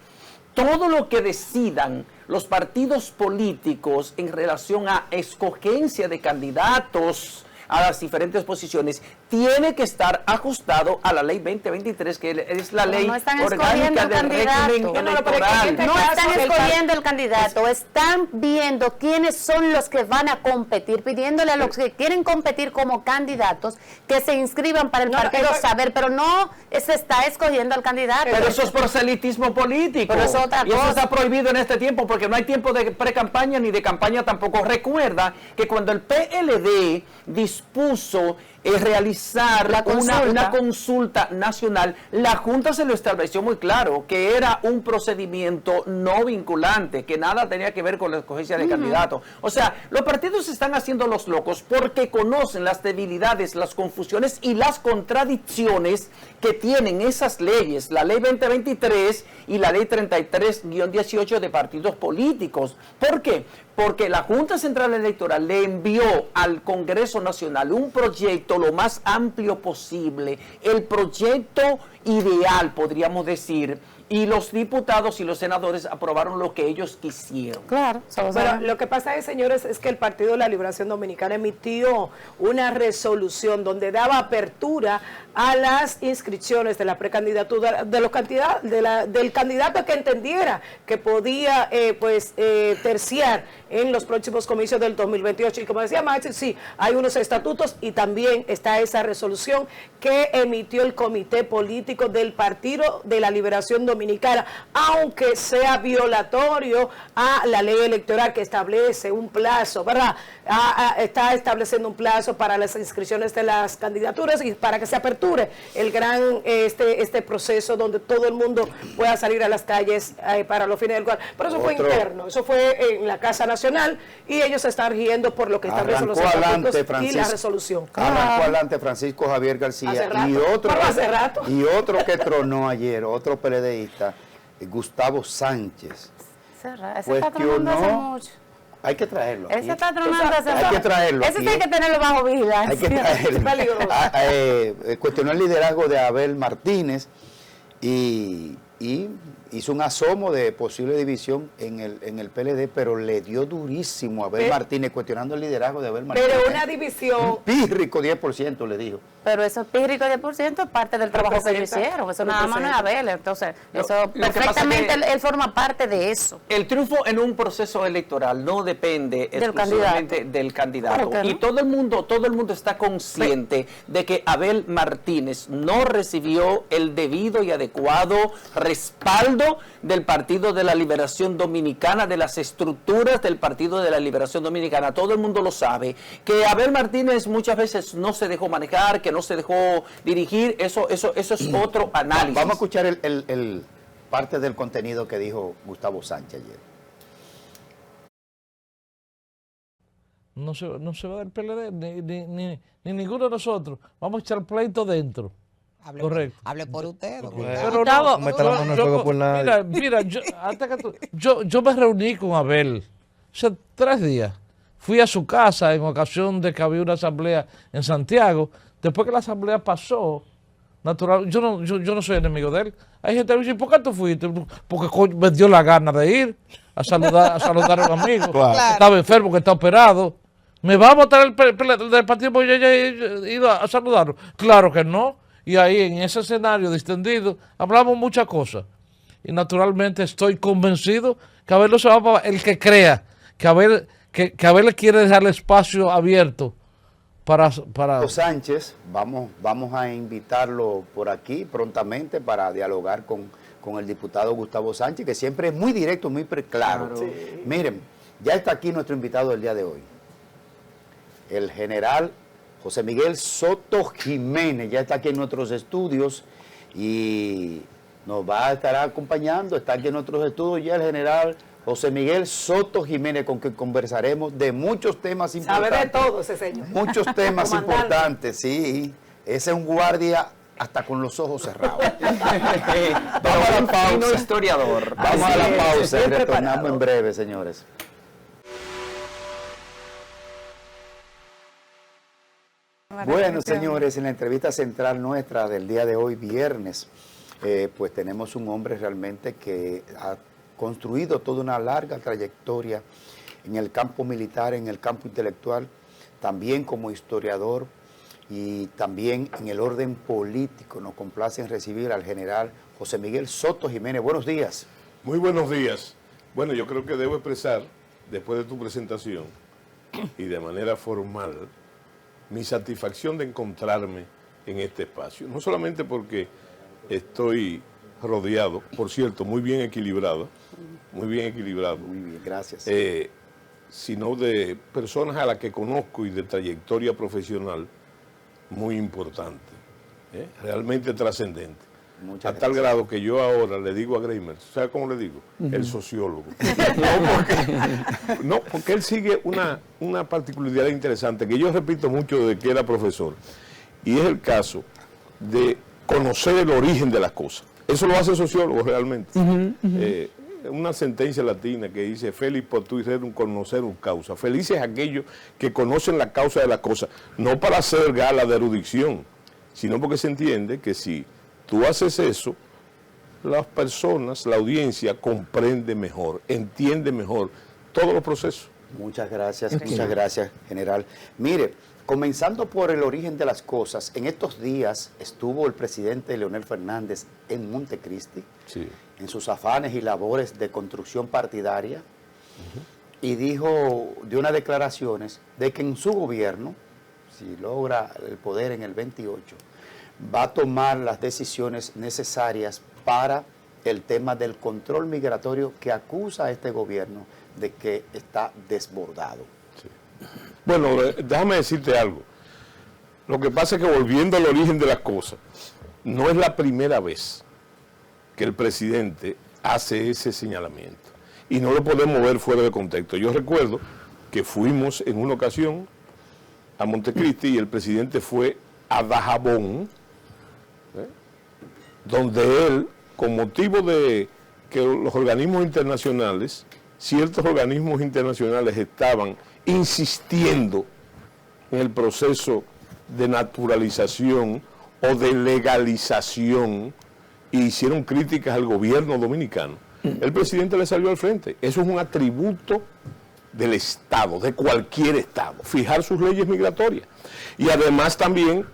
Todo lo que decidan los partidos políticos en relación a escogencia de candidatos a las diferentes posiciones tiene que estar ajustado a la ley 2023, que es la ley orgánica del régimen electoral. No están escogiendo el candidato, están viendo quiénes son los que van a competir, pidiéndole a los que quieren competir como candidatos que se inscriban para el partido Saber, pero no se está escogiendo al candidato. Pero eso es proselitismo político. Pero eso es otra cosa. Y eso está prohibido en este tiempo, porque no hay tiempo de pre-campaña ni de campaña tampoco. Recuerda que cuando el PLD dispuso realizar una consulta nacional, la Junta se lo estableció muy claro, que era un procedimiento no vinculante, que nada tenía que ver con la escogencia de candidatos. O sea, los partidos se están haciendo los locos porque conocen las debilidades, las confusiones y las contradicciones que tienen esas leyes, la ley 2023 y la ley 33-18 de partidos políticos. ¿Por qué? Porque la Junta Central Electoral le envió al Congreso Nacional un proyecto lo más amplio posible, el proyecto ideal, podríamos decir, y los diputados y los senadores aprobaron lo que ellos quisieron. Claro. Bueno, lo que pasa es, señores, es que el Partido de la Liberación Dominicana emitió una resolución donde daba apertura a las inscripciones de la precandidatura de los del candidato que entendiera que podía terciar en los próximos comicios del 2028. Y como decía Maxi, sí, hay unos estatutos y también está esa resolución que emitió el Comité Político del Partido de la Liberación Dominicana, aunque sea violatorio a la ley electoral que establece un plazo, ¿verdad? Está estableciendo un plazo para las inscripciones de las candidaturas y para que se aperture el gran este proceso donde todo el mundo pueda salir a las calles para los fines del cual. Pero eso fue interno, eso fue en la Casa Nacional y ellos se están rigiendo por lo que establecen los estatutos y la resolución. Arrancó adelante Francisco Javier García y otro que tronó ayer, otro PLDista, Gustavo Sánchez. Ese está tronando hace mucho. Hay que traerlo. Ese está tronando hace mucho. Hay que traerlo. Ese tiene que tenerlo bajo vigilancia. Hay que traerlo. Cuestionó el liderazgo de Abel Martínez y hizo un asomo de posible división en el PLD, pero le dio durísimo a Abel Martínez, cuestionando el liderazgo de Abel Martínez. Pero una división... Un pírrico 10% le dijo. Pero eso pírrico 10% es parte del trabajo que ellos hicieron. Eso nada más no es Abel. Entonces, eso perfectamente él forma parte de eso. El triunfo en un proceso electoral no depende exclusivamente del candidato. Claro, ¿no? Y todo el mundo está consciente de que Abel Martínez no recibió el debido y adecuado respaldo del Partido de la Liberación Dominicana, de las estructuras del Partido de la Liberación Dominicana. Todo el mundo lo sabe. Que Abel Martínez muchas veces no se dejó manejar, que no se dejó dirigir, eso es otro análisis. Vamos a escuchar el parte del contenido que dijo Gustavo Sánchez ayer. No se va del PLD ni ninguno de nosotros. Vamos a echar pleito dentro. Correcto. Hable por usted. Pero no meta la mano en el fuego por nadie. Mira, yo me reuní con Abel hace 3 días. Fui a su casa en ocasión de que había una asamblea en Santiago. Después que la asamblea pasó, natural, yo no soy enemigo de él. Hay gente que dice, ¿por qué tú fuiste? Porque me dio la gana de ir a saludar a un amigo. Claro. Que estaba enfermo, que está operado. ¿Me va a votar del partido porque yo ya he ido a saludarlo? Claro que no. Y ahí en ese escenario distendido hablamos muchas cosas. Y naturalmente estoy convencido que Abel no se va para el que crea que Abel le quiere dejar el espacio abierto para Sánchez, vamos a invitarlo por aquí prontamente para dialogar con con el diputado Gustavo Sánchez, que siempre es muy directo, muy claro. Sí. Miren, ya está aquí nuestro invitado del día de hoy. El general José Miguel Soto Jiménez, ya está aquí en nuestros estudios y nos va a estar acompañando, está aquí en nuestros estudios ya el general José Miguel Soto Jiménez, con quien conversaremos de muchos temas importantes. Sabe de todo ese señor. Muchos temas importantes, sí. Ese es un guardia hasta con los ojos cerrados. Vamos a la pausa. Historiador. Vamos a la pausa y retornamos en breve, señores. Bueno, señores, en la entrevista central nuestra del día de hoy, viernes, pues tenemos un hombre realmente que ha construido toda una larga trayectoria en el campo militar, en el campo intelectual, también como historiador y también en el orden político. Nos complace en recibir al general José Miguel Soto Jiménez. Buenos días. Muy buenos días. Bueno, yo creo que debo expresar, después de tu presentación y de manera formal, mi satisfacción de encontrarme en este espacio. No solamente porque estoy rodeado, por cierto, muy bien equilibrado, muy bien, gracias. Sino de personas a las que conozco y de trayectoria profesional muy importante, realmente trascendente. A tal grado que yo ahora le digo a Greimer, ¿sabe cómo le digo? El sociólogo. Porque él sigue una particularidad interesante, que yo repito mucho desde que era profesor, y es el caso de conocer el origen de las cosas. Eso lo hace el sociólogo realmente. Una sentencia latina que dice, feliz potuit rerum conocerum causa. Felices aquellos que conocen la causa de las cosas, no para hacer gala de erudición, sino porque se entiende que si tú haces eso, las personas, la audiencia comprende mejor, entiende mejor todos los procesos. Muchas gracias, general. Mire, comenzando por el origen de las cosas, en estos días estuvo el presidente Leonel Fernández en Montecristi, sí, en sus afanes y labores de construcción partidaria, y dio unas declaraciones de que en su gobierno, si logra el poder en el 28, va a tomar las decisiones necesarias para el tema del control migratorio que acusa a este gobierno de que está desbordado. Sí. Bueno, déjame decirte algo. Lo que pasa es que, volviendo al origen de las cosas, no es la primera vez que el presidente hace ese señalamiento. Y no lo podemos ver fuera de contexto. Yo recuerdo que fuimos en una ocasión a Montecristi y el presidente fue a Dajabón, donde él, con motivo de que los organismos internacionales, ciertos organismos internacionales estaban insistiendo en el proceso de naturalización o de legalización y hicieron críticas al gobierno dominicano, el presidente le salió al frente. Eso es un atributo del Estado, de cualquier Estado, fijar sus leyes migratorias. Y además también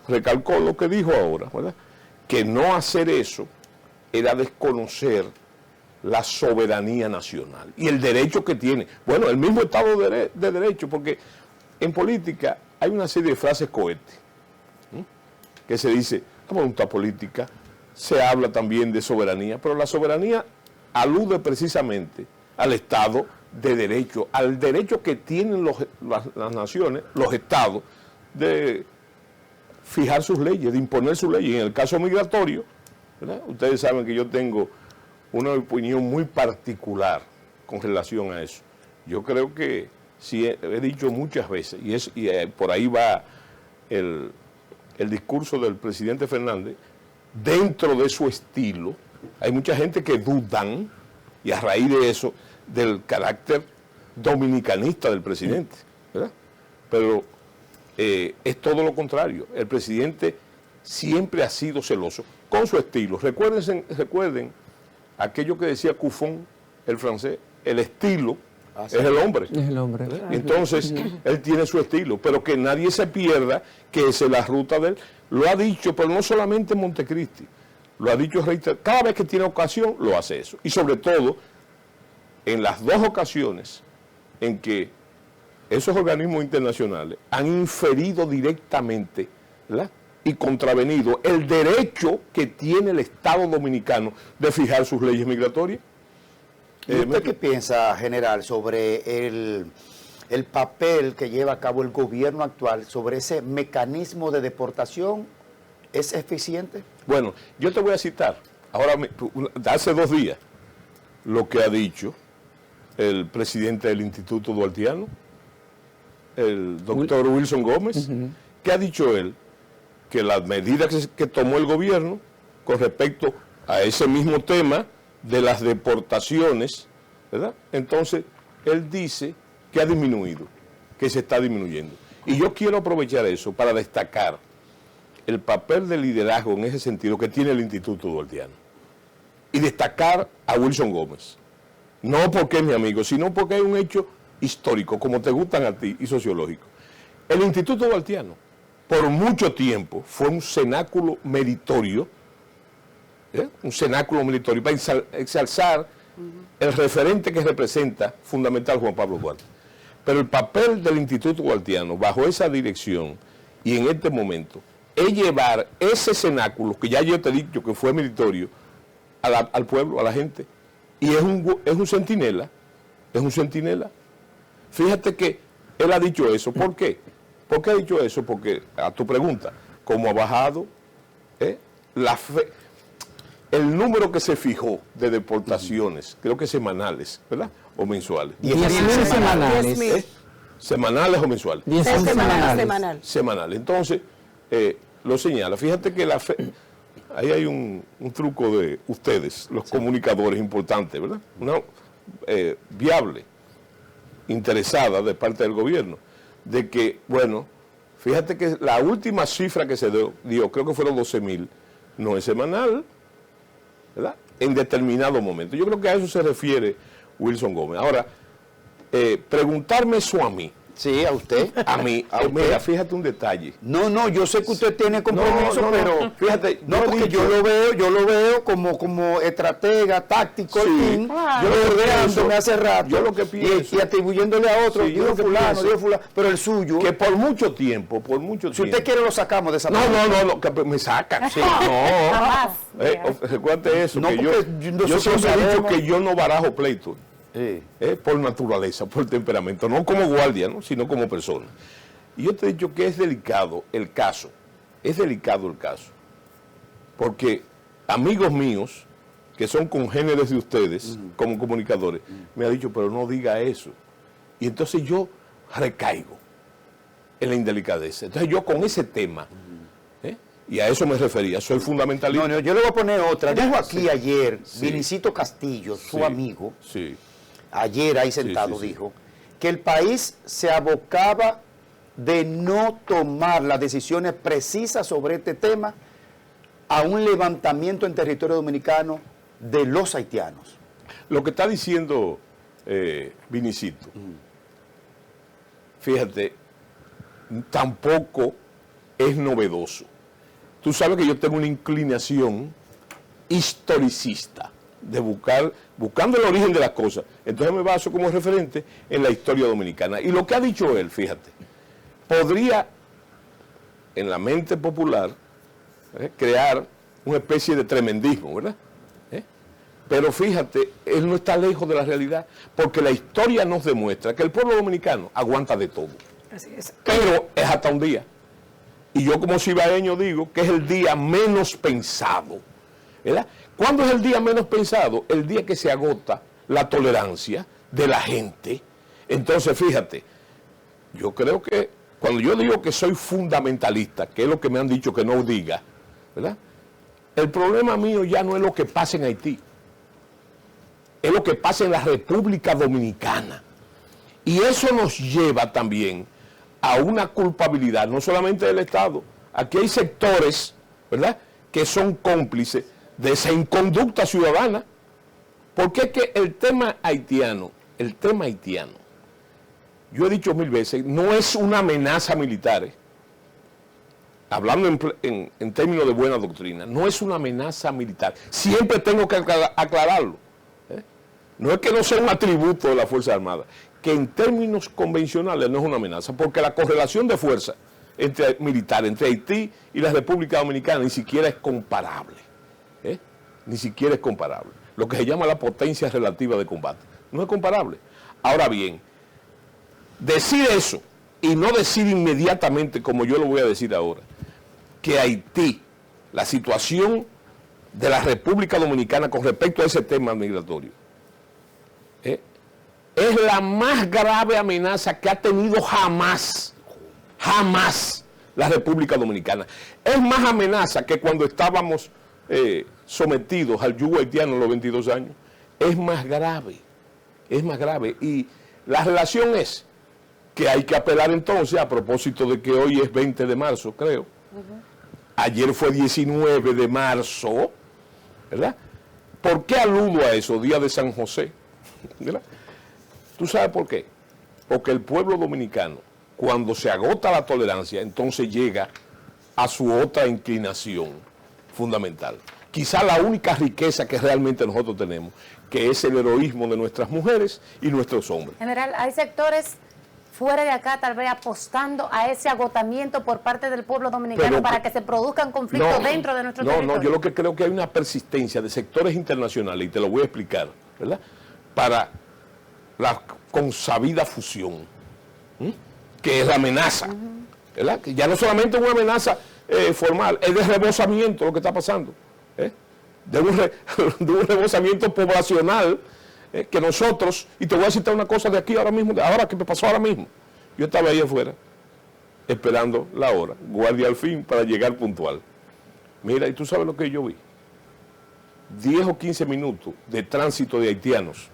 recalcó lo que dijo ahora, ¿verdad?, que no hacer eso era desconocer la soberanía nacional y el derecho que tiene. Bueno, el mismo Estado de Derecho, porque en política hay una serie de frases cohetes, que se dice, la voluntad política, se habla también de soberanía, pero la soberanía alude precisamente al Estado de Derecho, al derecho que tienen las naciones, los Estados, de fijar sus leyes, de imponer sus leyes. En el caso migratorio, ¿verdad?, ustedes saben que yo tengo una opinión muy particular con relación a eso. Yo creo que, sí, he dicho muchas veces, y por ahí va el discurso del presidente Fernández, dentro de su estilo, hay mucha gente que dudan, y a raíz de eso, del carácter dominicanista del presidente, ¿verdad? Pero es todo lo contrario. El presidente siempre ha sido celoso con su estilo. Recuerden aquello que decía Cuffon, el francés, el estilo es el hombre. Es el hombre. Entonces, él tiene su estilo, pero que nadie se pierda que esa es la ruta de él. Lo ha dicho, pero no solamente en Montecristi, lo ha dicho cada vez que tiene ocasión, lo hace eso. Y sobre todo, en las dos ocasiones en que esos organismos internacionales han inferido directamente, ¿verdad?, y contravenido el derecho que tiene el Estado dominicano de fijar sus leyes migratorias. ¿Y usted qué piensa, general, sobre el papel que lleva a cabo el gobierno actual sobre ese mecanismo de deportación? ¿Es eficiente? Bueno, yo te voy a citar, ahora, hace 2 días, lo que ha dicho el presidente del Instituto Duartiano, el doctor Wilson Gómez. ¿Qué ha dicho él? Que las medidas que tomó el gobierno con respecto a ese mismo tema de las deportaciones, ¿verdad? Entonces, él dice que ha disminuido, que se está disminuyendo. Y yo quiero aprovechar eso para destacar el papel de liderazgo en ese sentido que tiene el Instituto Duartiano. Y destacar a Wilson Gómez. No porque es mi amigo, sino porque hay un hecho histórico, como te gustan a ti, y sociológico. El Instituto Duartiano, por mucho tiempo, fue un cenáculo meritorio, para exalzar el referente que representa fundamental Juan Pablo Duarte. Pero el papel del Instituto Duartiano, bajo esa dirección, y en este momento, es llevar ese cenáculo, que ya yo te he dicho que fue meritorio, al pueblo, a la gente. Y es un centinela, Fíjate que él ha dicho eso. ¿Por qué? ¿Por qué ha dicho eso? Porque, a tu pregunta, como ha bajado el número que se fijó de deportaciones, creo que semanales, ¿verdad? O mensuales. 10.000 semanales. 10.000. ¿Semanales o mensuales? 10.000 semanales. Entonces, lo señala. Fíjate que ahí hay un truco de ustedes, los comunicadores, importante, ¿verdad? Una viable, interesada de parte del gobierno, de que, bueno, fíjate que la última cifra que se dio, creo que fueron 12.000, no es semanal, ¿verdad? En determinado momento. Yo creo que a eso se refiere Wilson Gómez. Ahora, preguntarme eso a mí. Sí, a usted. A mí. Mira, fíjate un detalle. No, yo sé que usted tiene compromiso, pero fíjate, no, porque yo lo veo como estratega, táctico, sí, yo lo veo hace rato. Yo lo que pienso, y atribuyéndole a otro, sí, digo fulano, pero el suyo. Que por mucho tiempo. Si usted quiere lo sacamos de esa No, que me sacan. Sí, recuérdate eso, no, que yo siempre he dicho que yo no barajo pleito. Por naturaleza, por temperamento, no como guardia, ¿no? Sino como persona. Y yo te he dicho que es delicado el caso, porque amigos míos, que son congéneres de ustedes, como comunicadores, me han dicho, pero no diga eso. Y entonces yo recaigo en la indelicadeza. Entonces yo con ese tema, y a eso me refería, soy fundamentalista. No, yo le voy a poner otra. Dijo aquí ayer, Vinicito Castillo, su amigo, ayer ahí sentado, dijo que el país se abocaba de no tomar las decisiones precisas sobre este tema a un levantamiento en territorio dominicano de los haitianos. Lo que está diciendo Vinicito, fíjate, tampoco es novedoso. Tú sabes que yo tengo una inclinación historicista de buscando el origen de las cosas. Entonces me baso como referente en la historia dominicana. Y lo que ha dicho él, fíjate, podría en la mente popular crear una especie de tremendismo, ¿verdad? Pero fíjate, él no está lejos de la realidad, porque la historia nos demuestra que el pueblo dominicano aguanta de todo. Así es. Pero es hasta un día. Y yo como cibaeño digo que es el día menos pensado, ¿verdad? ¿Cuándo es el día menos pensado? El día que se agota la tolerancia de la gente. Entonces, fíjate, yo creo que cuando yo digo que soy fundamentalista, que es lo que me han dicho que no diga, ¿verdad? El problema mío ya no es lo que pasa en Haití, es lo que pasa en la República Dominicana. Y eso nos lleva también a una culpabilidad, no solamente del Estado. Aquí hay sectores, ¿verdad?, que son cómplices de esa inconducta ciudadana, porque es que el tema haitiano, yo he dicho 1000 veces, no es una amenaza militar, hablando en términos de buena doctrina, no es una amenaza militar, siempre tengo que aclararlo, no es que no sea un atributo de la Fuerza Armada, que en términos convencionales no es una amenaza, porque la correlación de fuerza militar entre Haití y la República Dominicana ni siquiera es comparable. Ni siquiera es comparable. Lo que se llama la potencia relativa de combate. No es comparable. Ahora bien, decir eso y no decir inmediatamente, como yo lo voy a decir ahora, que Haití, la situación de la República Dominicana con respecto a ese tema migratorio, es la más grave amenaza que ha tenido jamás la República Dominicana. Es más amenaza que cuando estábamos sometidos al yugo haitiano en los 22 años. Es más grave. Y la relación es que hay que apelar entonces, a propósito de que hoy es 20 de marzo, creo. Ayer fue 19 de marzo, ¿verdad? ¿Por qué aludo a eso, Día de San José? ¿Verdad? ¿Tú sabes por qué? Porque el pueblo dominicano, cuando se agota la tolerancia, entonces llega a su otra inclinación fundamental. Quizá la única riqueza que realmente nosotros tenemos, que es el heroísmo de nuestras mujeres y nuestros hombres. General, hay sectores fuera de acá tal vez apostando a ese agotamiento por parte del pueblo dominicano para que se produzcan conflictos dentro de nuestro territorio. No, yo lo que creo que hay una persistencia de sectores internacionales, y te lo voy a explicar, ¿verdad? Para la consabida fusión, que es la amenaza, ¿verdad? Que ya no solamente es una amenaza formal, es de rebosamiento lo que está pasando, de un rebosamiento poblacional, que nosotros, y te voy a citar una cosa de aquí ahora mismo, que me pasó ahora mismo. Yo estaba ahí afuera, esperando la hora, guardia al fin para llegar puntual. Mira, y tú sabes lo que yo vi. 10 o 15 minutos de tránsito de haitianos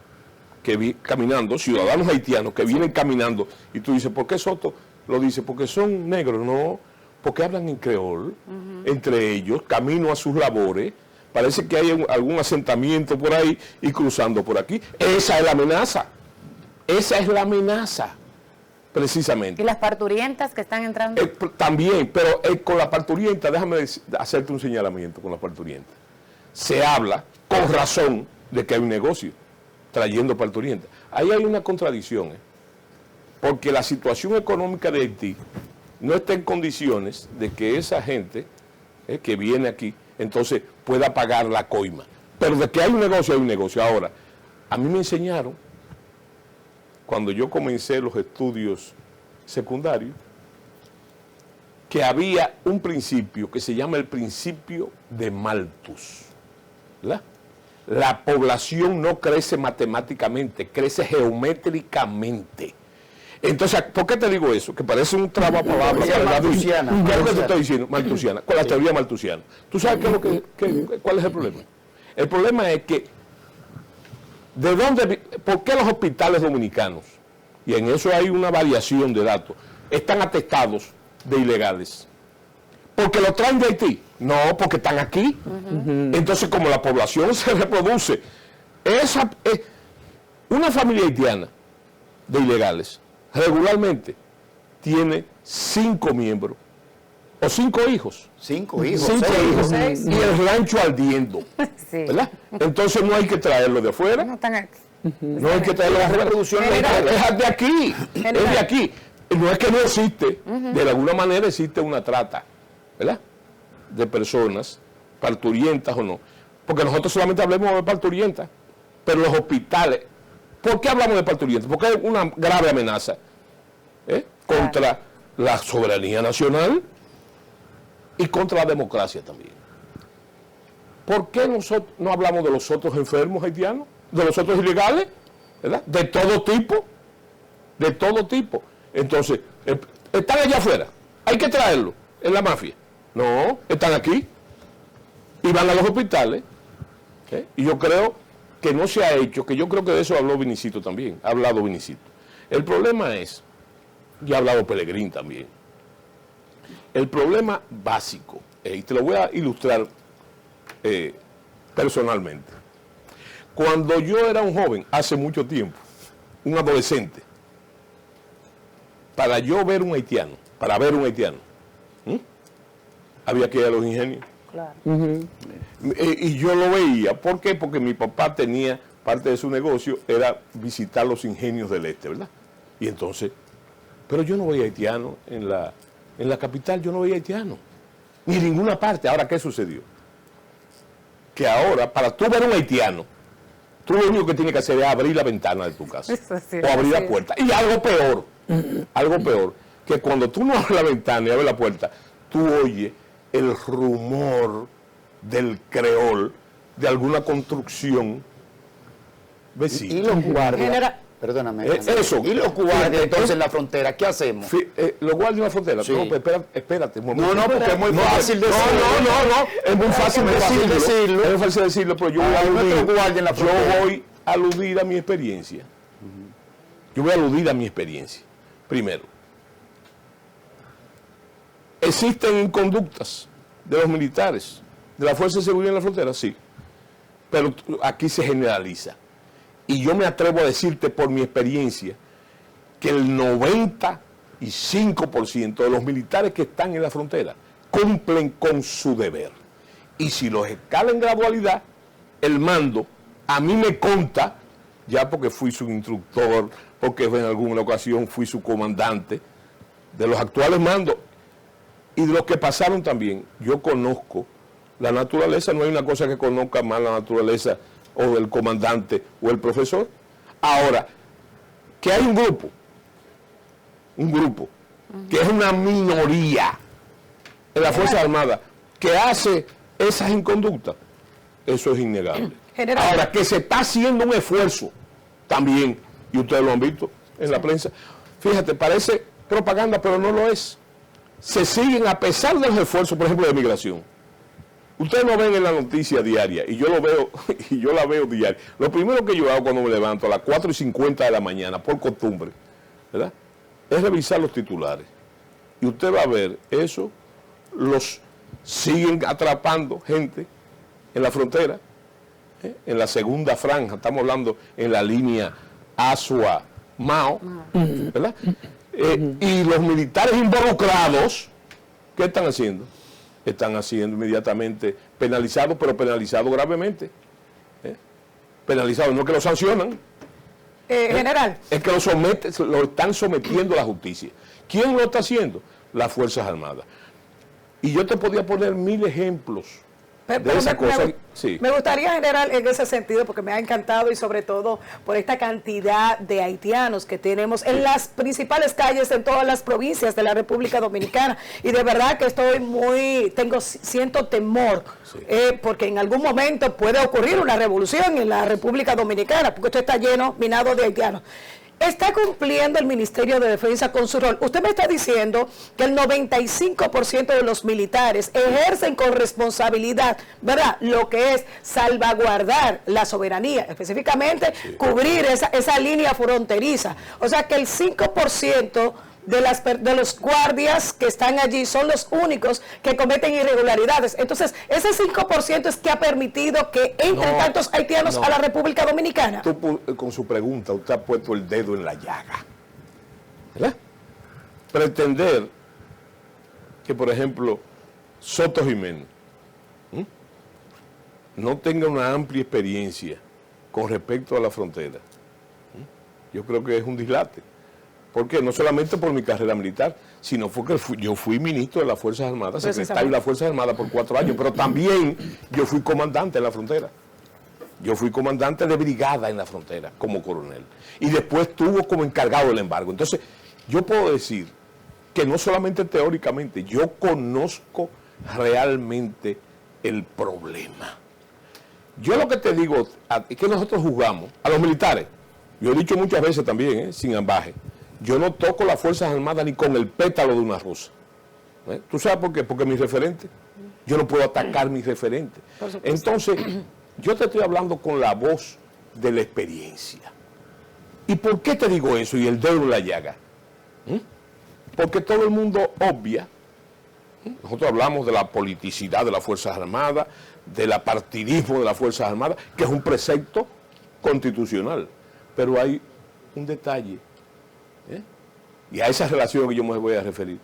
que vi caminando, ciudadanos haitianos que vienen caminando, y tú dices, ¿por qué Soto lo dice? Porque son negros, no, porque hablan en creol, entre ellos, camino a sus labores. Parece que hay algún asentamiento por ahí y cruzando por aquí. Esa es la amenaza. Esa es la amenaza, precisamente. ¿Y las parturientas que están entrando? También, pero con la parturienta, déjame hacerte un señalamiento con la parturienta. Se habla, con razón, de que hay un negocio trayendo parturientas. Ahí hay una contradicción, porque la situación económica de Haití no está en condiciones de que esa gente que viene aquí, entonces pueda pagar la coima. Pero de que hay un negocio, hay un negocio. Ahora, a mí me enseñaron, cuando yo comencé los estudios secundarios, que había un principio que se llama el principio de Malthus, ¿verdad? La población no crece matemáticamente, crece geométricamente. Entonces, ¿por qué te digo eso? Que parece un trabapalabra. Malthusiana. ¿Qué es lo que te estoy diciendo? Malthusiana, con la teoría malthusiana. ¿Tú sabes cuál es el problema? El problema es que, ¿por qué los hospitales dominicanos, y en eso hay una variación de datos, están atestados de ilegales? ¿Porque lo traen de Haití? No, porque están aquí. Entonces, como la población se reproduce, una familia haitiana de ilegales regularmente tiene 5 miembros o 5 hijos. 5 hijos. 5 hijos. 6. Y el rancho ardiendo. Sí. ¿Verdad? Entonces no hay que traerlo de afuera. No están aquí. No hay que traerlo de afuera. Es de aquí. Es de aquí. No es que no existe. De alguna manera existe una trata, ¿verdad? De personas, parturientas o no. Porque nosotros solamente hablamos de parturientas. Pero los hospitales, ¿por qué hablamos de parturientas? Porque hay una grave amenaza contra la soberanía nacional y contra la democracia también. ¿Por qué nosotros no hablamos de los otros enfermos haitianos? ¿De los otros ilegales? ¿Verdad? De todo tipo. De todo tipo. Entonces, están allá afuera. Hay que traerlos en la mafia. No, están aquí. Y van a los hospitales. Y yo creo que no se ha hecho, que yo creo que de eso habló Vinicito también, ha hablado Vinicito. El problema es, y ha hablado Pelegrín también, el problema básico, y te lo voy a ilustrar personalmente. Cuando yo era un joven, hace mucho tiempo, un adolescente, para ver un haitiano, había que ir a los ingenios. Claro. Y yo lo veía, ¿por qué? Porque mi papá tenía, parte de su negocio era visitar los ingenios del este, ¿verdad? Y entonces, pero yo no veía haitianos en En la capital yo no veía haitianos, ni en ninguna parte. Ahora, ¿qué sucedió? Que ahora, para tú ver un haitiano, tú lo único que tienes que hacer es abrir la ventana de tu casa, o abrir la puerta. Y algo peor, que cuando tú no abres la ventana y abres la puerta, tú oyes el rumor del creol de alguna construcción vecina. Y los guardias, perdóname. Eso. Y los guardias entonces en la frontera, ¿qué hacemos? Los guardias en la frontera. Sí. No, espérate un momento. No, porque es muy fácil decirlo. No, es muy fácil decirlo. Es muy fácil decirlo, pero yo voy a aludir a mi experiencia. Yo voy a aludir a mi experiencia. Primero, existen inconductas de los militares, de la Fuerza de Seguridad en la frontera, sí, pero aquí se generaliza. Y yo me atrevo a decirte por mi experiencia que el 95% de los militares que están en la frontera cumplen con su deber. Y si los escala en gradualidad, el mando, a mí me consta, ya porque fui su instructor, porque en alguna ocasión fui su comandante, de los actuales mandos y de los que pasaron también, yo conozco la naturaleza. No hay una cosa que conozca más la naturaleza o el comandante o el profesor. Ahora, que hay un grupo, que es una minoría en la Fuerza Armada, que hace esas inconductas, eso es innegable. Ahora, que se está haciendo un esfuerzo también, y ustedes lo han visto en la prensa, fíjate, parece propaganda, pero no lo es. Se siguen, a pesar de los esfuerzos, por ejemplo, de migración. Ustedes lo ven en la noticia diaria, y yo lo veo, y yo la veo diaria. Lo primero que yo hago cuando me levanto a las 4:50 de la mañana, por costumbre, ¿verdad?, es revisar los titulares. Y usted va a ver eso, los siguen atrapando gente en la frontera, en la segunda franja, estamos hablando en la línea Asua-Mao, ¿verdad? Y los militares involucrados, ¿qué están haciendo? Están haciendo inmediatamente penalizados, pero penalizados gravemente. Penalizados, no que lo sancionan. General. Es que lo están sometiendo a la justicia. ¿Quién lo está haciendo? Las Fuerzas Armadas. Y yo te podía poner 1000 ejemplos de esa cosa. Sí. Me gustaría, general, en ese sentido, porque me ha encantado y sobre todo por esta cantidad de haitianos que tenemos en las principales calles en todas las provincias de la República Dominicana. Y de verdad que siento temor, porque en algún momento puede ocurrir una revolución en la República Dominicana, porque esto está minado de haitianos. ¿Está cumpliendo el Ministerio de Defensa con su rol? Usted me está diciendo que el 95% de los militares ejercen con responsabilidad, ¿verdad?, lo que es salvaguardar la soberanía, específicamente cubrir esa línea fronteriza. O sea que el 5% de los guardias que están allí son los únicos que cometen irregularidades. Entonces, ese 5% es que ha permitido que entren tantos haitianos a la República Dominicana. Tú, con su pregunta, usted ha puesto el dedo en la llaga, ¿verdad? Pretender que, por ejemplo, Soto Jiménez no tenga una amplia experiencia con respecto a la frontera, yo creo que es un dislate. ¿Por qué? No solamente por mi carrera militar, sino porque yo fui ministro de las Fuerzas Armadas, secretario de las Fuerzas Armadas por 4 años, pero también yo fui comandante en la frontera. Yo fui comandante de brigada en la frontera, como coronel. Y después estuvo como encargado del embargo. Entonces, yo puedo decir que no solamente teóricamente, yo conozco realmente el problema. Yo lo que te digo es que nosotros juzgamos a los militares. Yo he dicho muchas veces también, sin ambaje, yo no toco las Fuerzas Armadas ni con el pétalo de una rosa. ¿Tú sabes por qué? Porque mi referente, yo no puedo atacar mi referente. Entonces, yo te estoy hablando con la voz de la experiencia. ¿Y por qué te digo eso? Y el dedo en la llaga. Porque todo el mundo obvia. Nosotros hablamos de la politicidad de las Fuerzas Armadas, del apartidismo de las Fuerzas Armadas, que es un precepto constitucional. Pero hay un detalle. Y a esa relación que yo me voy a referir.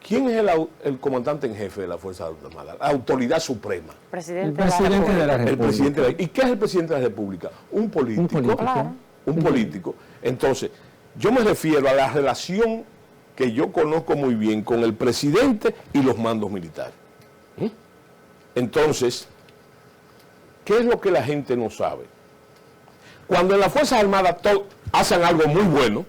¿Quién es el comandante en jefe de la Fuerza Armada? La autoridad suprema. El presidente de la República. El presidente ¿Y qué es el presidente de la República? Un político. Un político. Entonces, yo me refiero a la relación que yo conozco muy bien con el presidente y los mandos militares. Entonces, ¿qué es lo que la gente no sabe? Cuando en las Fuerzas Armadas hacen algo muy bueno,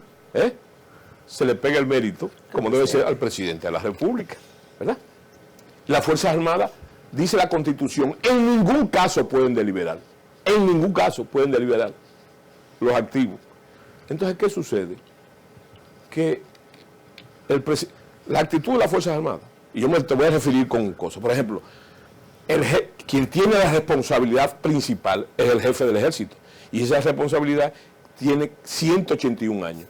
se le pega el mérito, como debe ser, al presidente de la República, ¿verdad? Las Fuerzas Armadas, dice la Constitución, en ningún caso pueden deliberar. En ningún caso pueden deliberar los activos. Entonces, ¿qué sucede? Que la actitud de las Fuerzas Armadas, y yo te voy a referir con cosas, por ejemplo, quien tiene la responsabilidad principal es el jefe del ejército, y esa responsabilidad tiene 181 años.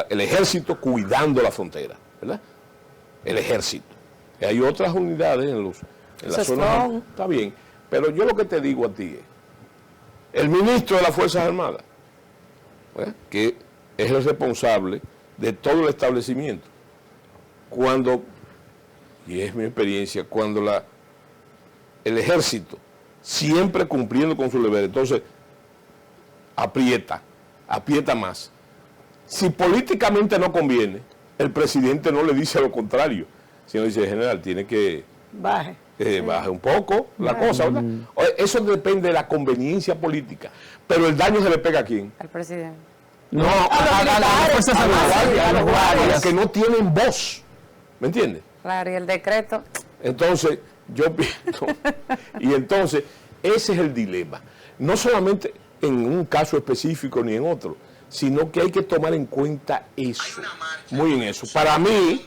El ejército cuidando la frontera, ¿verdad? El ejército. Y hay otras unidades en la zona. Está bien, pero yo lo que te digo a ti es, el ministro de las Fuerzas Armadas, ¿verdad?, que es el responsable de todo el establecimiento, y es mi experiencia, cuando el ejército, siempre cumpliendo con su deber, entonces aprieta más. Si políticamente no conviene, el presidente no le dice lo contrario, sino dice, general, tiene que baje un poco la cosa, ¿verdad? Eso depende de la conveniencia política, pero el daño se le pega ¿a quién? Al presidente. No, a los guardias que no tienen voz, ¿me entiendes? Claro, y el decreto. Entonces, yo pienso, y entonces, ese es el dilema. No solamente en un caso específico ni en otro, sino que hay que tomar en cuenta eso, muy en eso. Para mí,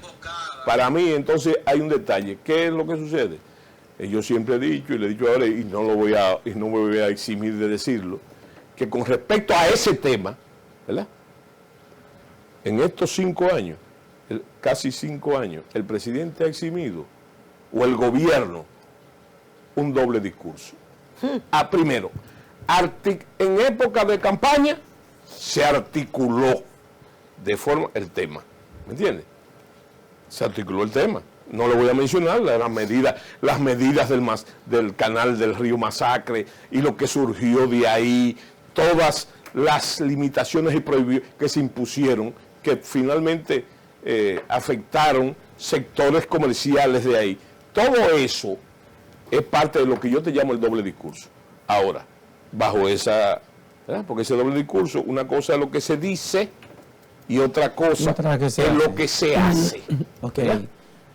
entonces, hay un detalle. ¿Qué es lo que sucede? Yo siempre he dicho, y le he dicho ahora, y no me voy a eximir de decirlo, que con respecto a ese tema, ¿verdad?, en estos 5 años, casi 5 años, el presidente ha eximido, o el gobierno, un doble discurso. Primero, en época de campaña, se articuló de forma el tema, ¿me entiendes? Se articuló el tema. No le voy a mencionar las medidas del canal del río Masacre y lo que surgió de ahí, todas las limitaciones y prohibiciones que se impusieron, que finalmente afectaron sectores comerciales de ahí. Todo eso es parte de lo que yo te llamo el doble discurso. Ahora, bajo esa, ¿verdad?, porque ese doble discurso, una cosa es lo que se dice y otra cosa es lo que se hace. Okay.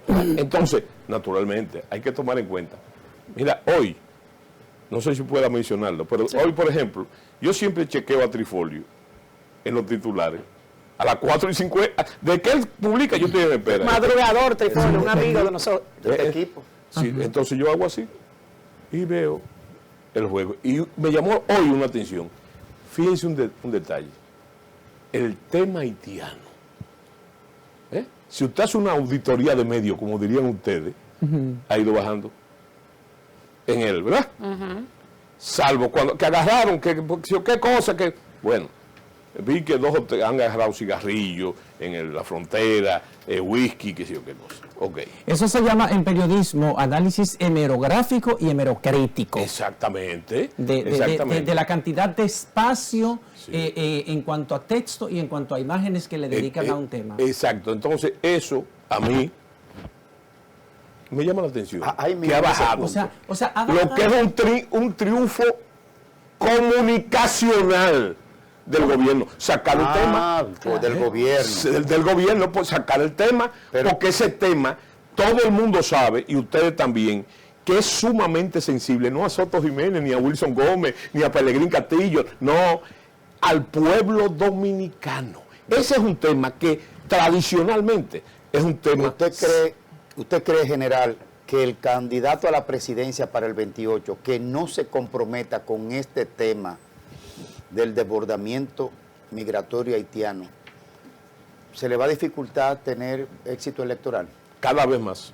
Entonces, naturalmente, hay que tomar en cuenta. Mira, hoy, no sé si pueda mencionarlo, pero hoy, por ejemplo, yo siempre chequeo a Trifolio en los titulares. A las 4:50, de que él publica, yo estoy en espera. Madrugador, Trifolio, un amigo de nosotros, de este equipo. Sí, entonces yo hago así y veo el juego. Y me llamó hoy una atención. Fíjense un detalle. El tema haitiano. Si usted hace una auditoría de medios, como dirían ustedes, ha ido bajando en él, ¿verdad? Salvo cuando que agarraron, qué cosa, que bueno, vi que 2 o 3 han agarrado cigarrillos en la frontera, whisky, qué sé yo qué cosa. Okay. Eso se llama en periodismo análisis hemerográfico y hemerocrítico. Exactamente. De la cantidad de espacio en cuanto a texto y en cuanto a imágenes que le dedican a un tema. Exacto. Entonces, eso a mí me llama la atención. Que ha bajado. O sea, ha bajado. Lo que es un triunfo comunicacional del gobierno, sacar el tema del gobierno, pues sacar el tema, porque ese tema todo el mundo sabe, y ustedes también, que es sumamente sensible, no a Soto Jiménez, ni a Wilson Gómez, ni a Pelegrín Castillo, no, al pueblo dominicano. Ese es un tema que tradicionalmente es un tema... ¿Usted cree, general, que el candidato a la presidencia para el 28, que no se comprometa con este tema del desbordamiento migratorio haitiano, se le va a dificultar tener éxito electoral? Cada vez más,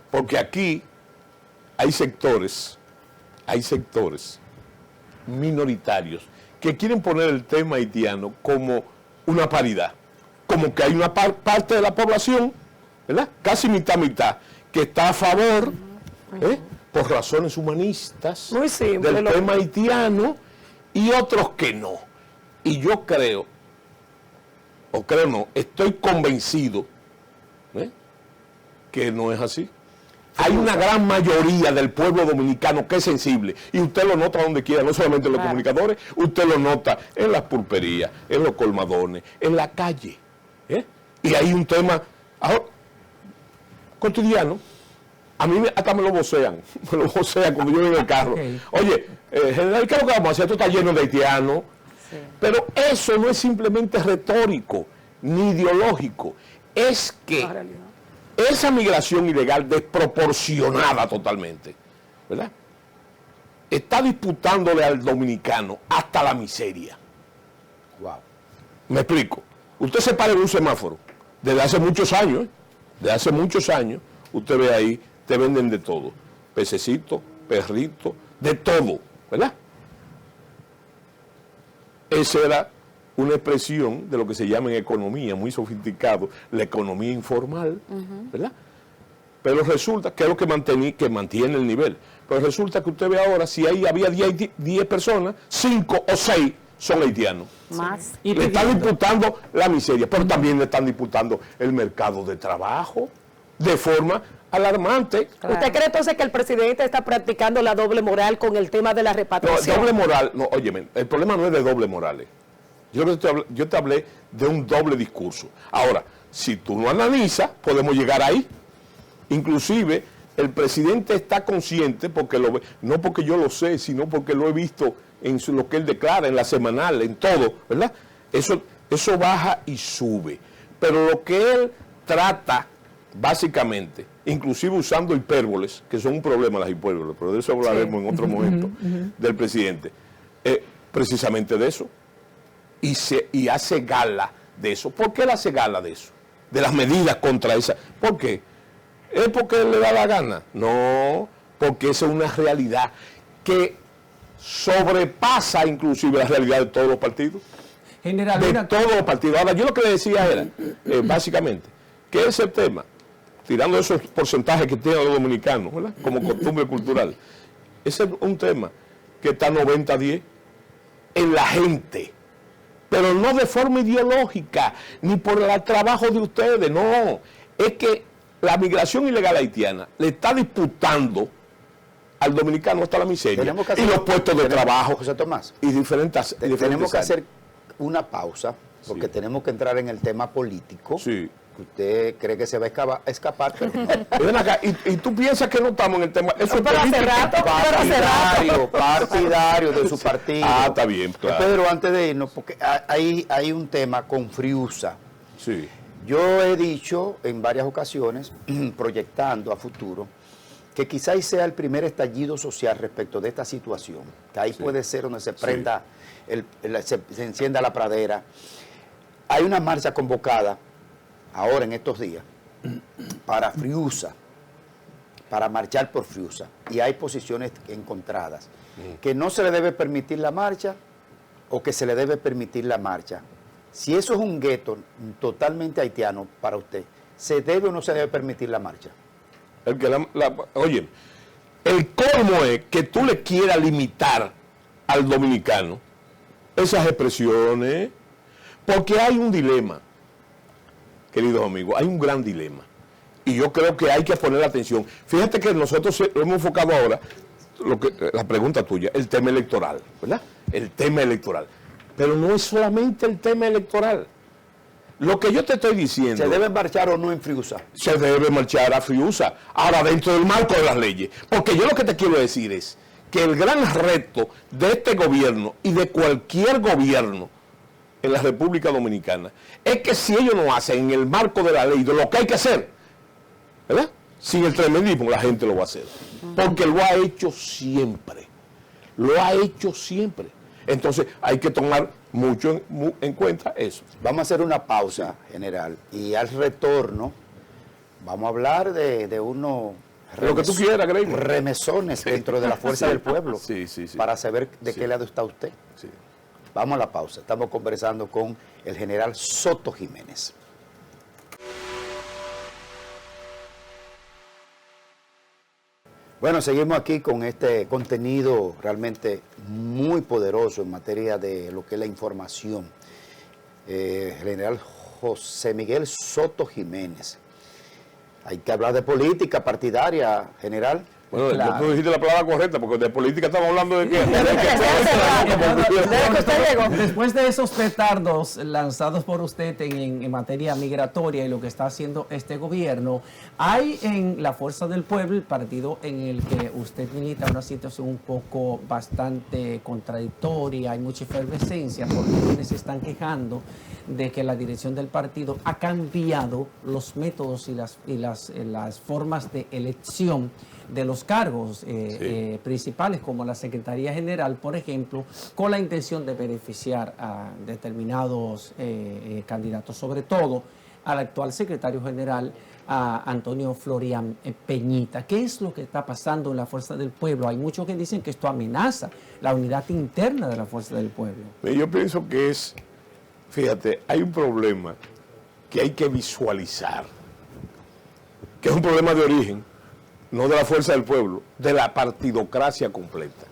porque aquí hay sectores minoritarios que quieren poner el tema haitiano como una paridad, como que hay una parte de la población, ¿verdad?, casi mitad, que está a favor, por razones humanistas, del tema haitiano, y otros que no. Y yo creo o creo no, estoy convencido que no es así. Hay una gran mayoría del pueblo dominicano que es sensible, y usted lo nota donde quiera, no solamente en los comunicadores, usted lo nota en las pulperías, en los colmadones, en la calle. Y hay un tema cotidiano. A mí hasta me lo vocean cuando yo voy en el carro. Okay. Oye, general, ¿qué es lo que vamos a hacer? Esto está lleno de haitianos. Sí. Pero eso no es simplemente retórico, ni ideológico. Es que esa migración ilegal desproporcionada totalmente, ¿verdad?, está disputándole al dominicano hasta la miseria. Wow. Me explico. Usted se para en un semáforo desde hace muchos años, usted ve ahí, te venden de todo, pececito, perrito, de todo, ¿verdad? Esa era una expresión de lo que se llama en economía, muy sofisticado, la economía informal, ¿verdad? Pero resulta que es lo que mantiene el nivel. Pero resulta que usted ve ahora, si ahí había 10 personas, 5 o 6 son haitianos. Más. Y le están disputando la miseria, pero también le están disputando el mercado de trabajo de forma alarmante. Claro. ¿Usted cree entonces que el presidente está practicando la doble moral con el tema de la repatriación? No, doble moral, no, óyeme, el problema no es de doble moral. Yo te hablé de un doble discurso. Ahora, si tú lo analizas, podemos llegar ahí. Inclusive, el presidente está consciente, porque lo ve, no porque yo lo sé, sino porque lo he visto en lo que él declara, en la semanal, en todo, ¿verdad? Eso baja y sube. Pero lo que él trata, básicamente, inclusive usando hipérboles, que son un problema las hipérboles, pero de eso hablaremos en otro momento, del presidente, precisamente de eso. Y hace gala de eso. ¿Por qué él hace gala de eso? De las medidas contra esa. ¿Por qué? ¿Es porque él le da la gana? No, porque esa es una realidad que sobrepasa inclusive la realidad de todos los partidos. General, de todos los partidos. Ahora, yo lo que le decía era, básicamente, que ese tema, tirando esos porcentajes que tienen los dominicanos, ¿verdad?, como costumbre cultural, ese es un tema que está 90-10 en la gente, pero no de forma ideológica, ni por el trabajo de ustedes, no, es que la migración ilegal haitiana le está disputando al dominicano hasta la miseria, y los puestos de trabajo, José Tomás, y diferentes tenemos que hacer una pausa, porque tenemos que entrar en el tema político. Sí. Usted cree que se va a escapar, pero no. Ven acá, y tú piensas que no estamos en el tema. Eso es partidario de su partido. Ah, está bien, claro. Pedro, antes de irnos, porque hay un tema con Friusa. Sí. Yo he dicho en varias ocasiones, proyectando a futuro, que quizás sea el primer estallido social respecto de esta situación, que ahí puede ser donde se prenda, se encienda la pradera. Hay una marcha convocada ahora en estos días para Friusa, para marchar por Friusa, y hay posiciones encontradas, que no se le debe permitir la marcha o que se le debe permitir la marcha. Si eso es un gueto totalmente haitiano para usted, ¿se debe o no se debe permitir la marcha? Oye, el colmo es que tú le quieras limitar al dominicano esas expresiones, porque hay un dilema, queridos amigos, hay un gran dilema, y yo creo que hay que poner atención. Fíjate que nosotros hemos enfocado ahora, la pregunta tuya, el tema electoral, ¿verdad? El tema electoral. Pero no es solamente el tema electoral. Lo que yo te estoy diciendo... ¿Se debe marchar o no en Friusa? Se debe marchar a Friusa, ahora dentro del marco de las leyes. Porque yo lo que te quiero decir es que el gran reto de este gobierno y de cualquier gobierno en la República Dominicana es que si ellos no hacen en el marco de la ley de lo que hay que hacer, ¿verdad?, sin el tremendismo, la gente lo va a hacer. Porque lo ha hecho siempre. Lo ha hecho siempre. Entonces hay que tomar mucho en cuenta eso. Vamos a hacer una pausa, general, y al retorno vamos a hablar de unos lo que tú quieras, remesones dentro de la fuerza del pueblo, para saber de qué lado está usted. Sí. Vamos a la pausa. Estamos conversando con el general Soto Jiménez. Bueno, seguimos aquí con este contenido realmente muy poderoso en materia de lo que es la información. El general José Miguel Soto Jiménez. Hay que hablar de política partidaria, general. Bueno, Claro. tú dijiste la palabra correcta, porque de política estamos hablando de qué. Después de esos petardos lanzados por usted en materia migratoria y lo que está haciendo este gobierno, hay en la Fuerza del Pueblo, el partido en el que usted milita, una situación un poco bastante contradictoria, hay mucha efervescencia, porque quienes se están quejando de que la dirección del partido ha cambiado los métodos y las formas de elección de los cargos principales, como la Secretaría General, por ejemplo, con la intención de beneficiar a determinados candidatos, sobre todo al actual secretario general, a Antonio Florian Peñita. ¿Qué es lo que está pasando en la Fuerza del Pueblo? Hay muchos que dicen que esto amenaza la unidad interna de la Fuerza del Pueblo. Yo pienso que fíjate, hay un problema que hay que visualizar, que es un problema de origen, no de la Fuerza del Pueblo, de la partidocracia completa.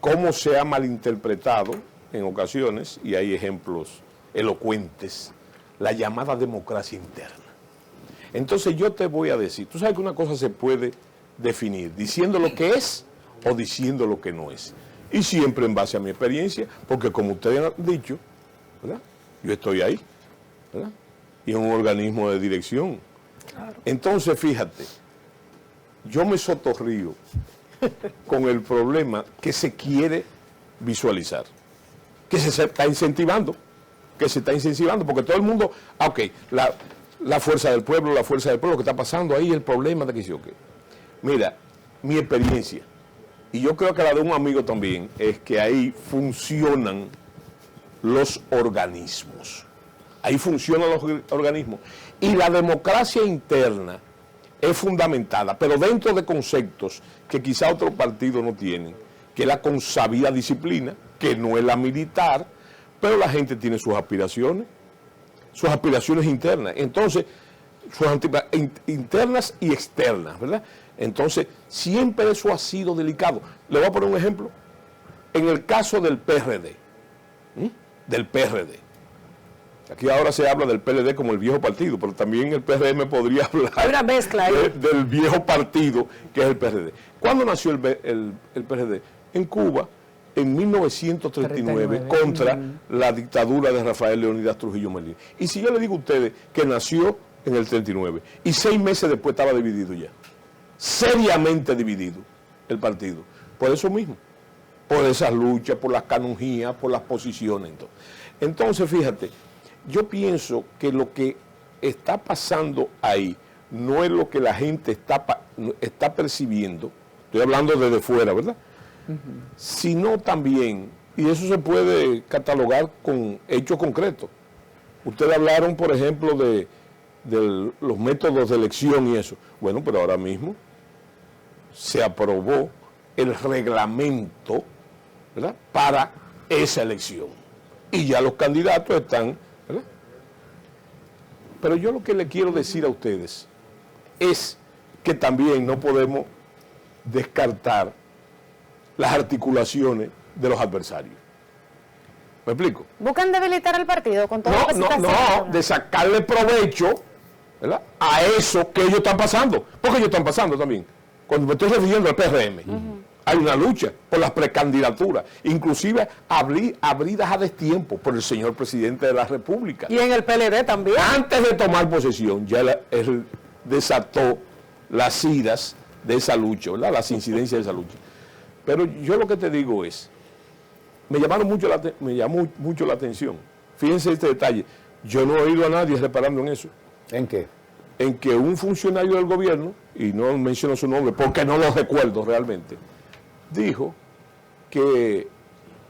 Cómo se ha malinterpretado en ocasiones, y hay ejemplos elocuentes, la llamada democracia interna. Entonces yo te voy a decir, tú sabes que una cosa se puede definir diciendo lo que es o diciendo lo que no es. Y siempre en base a mi experiencia, porque como ustedes han dicho, ¿verdad? Yo estoy ahí, ¿verdad? Y en un organismo de dirección. Claro. Entonces, fíjate, yo me sotorrío con el problema que se quiere visualizar, que se está incentivando, porque todo el mundo, la fuerza del pueblo, lo que está pasando ahí, el problema de que sí, ok. Mira, mi experiencia, y yo creo que la de un amigo también, es que ahí funcionan los organismos. Ahí funcionan los organismos. Y la democracia interna es fundamentada, pero dentro de conceptos que quizá otros partidos no tienen, que es la consabida disciplina, que no es la militar, pero la gente tiene sus aspiraciones internas. Entonces, internas y externas, ¿verdad? Entonces, siempre eso ha sido delicado. Le voy a poner un ejemplo. En el caso del PRD, aquí ahora se habla del PLD como el viejo partido, pero también el PRM podría hablar. Hay una mezcla ahí. Del viejo partido que es el PRD. ¿Cuándo nació el PRD? En Cuba, en 1939, contra la dictadura de Rafael Leónidas Trujillo Melín. Y si yo le digo a ustedes que nació en el 39 y 6 meses después estaba dividido ya, seriamente dividido el partido, por eso mismo, por esas luchas, por las canonjías, por las posiciones. Entonces, fíjate, yo pienso que lo que está pasando ahí no es lo que la gente está percibiendo, estoy hablando desde fuera, ¿verdad? Sino también, y eso se puede catalogar con hechos concretos. Ustedes hablaron, por ejemplo, de los métodos de elección y eso. Bueno, pero ahora mismo se aprobó el reglamento, ¿verdad?, para esa elección. Y ya los candidatos están, ¿verdad? Pero yo lo que le quiero decir a ustedes es que también no podemos descartar las articulaciones de los adversarios. ¿Me explico? ¿Buscan debilitar al partido con todo lo que se está haciendo? No, de sacarle provecho, ¿verdad?, a eso que ellos están pasando. Porque ellos están pasando también. Cuando me estoy refiriendo al PRM, hay una lucha por las precandidaturas, inclusive abridas a destiempo por el señor presidente de la República. Y en el PLD también. Antes de tomar posesión, ya él desató las iras de esa lucha, ¿verdad?, las incidencias de esa lucha. Pero yo lo que te digo es, me llamó mucho la atención. Fíjense este detalle. Yo no he oído a nadie reparando en eso. ¿En qué? En que un funcionario del gobierno, y no menciono su nombre porque no lo recuerdo realmente, dijo que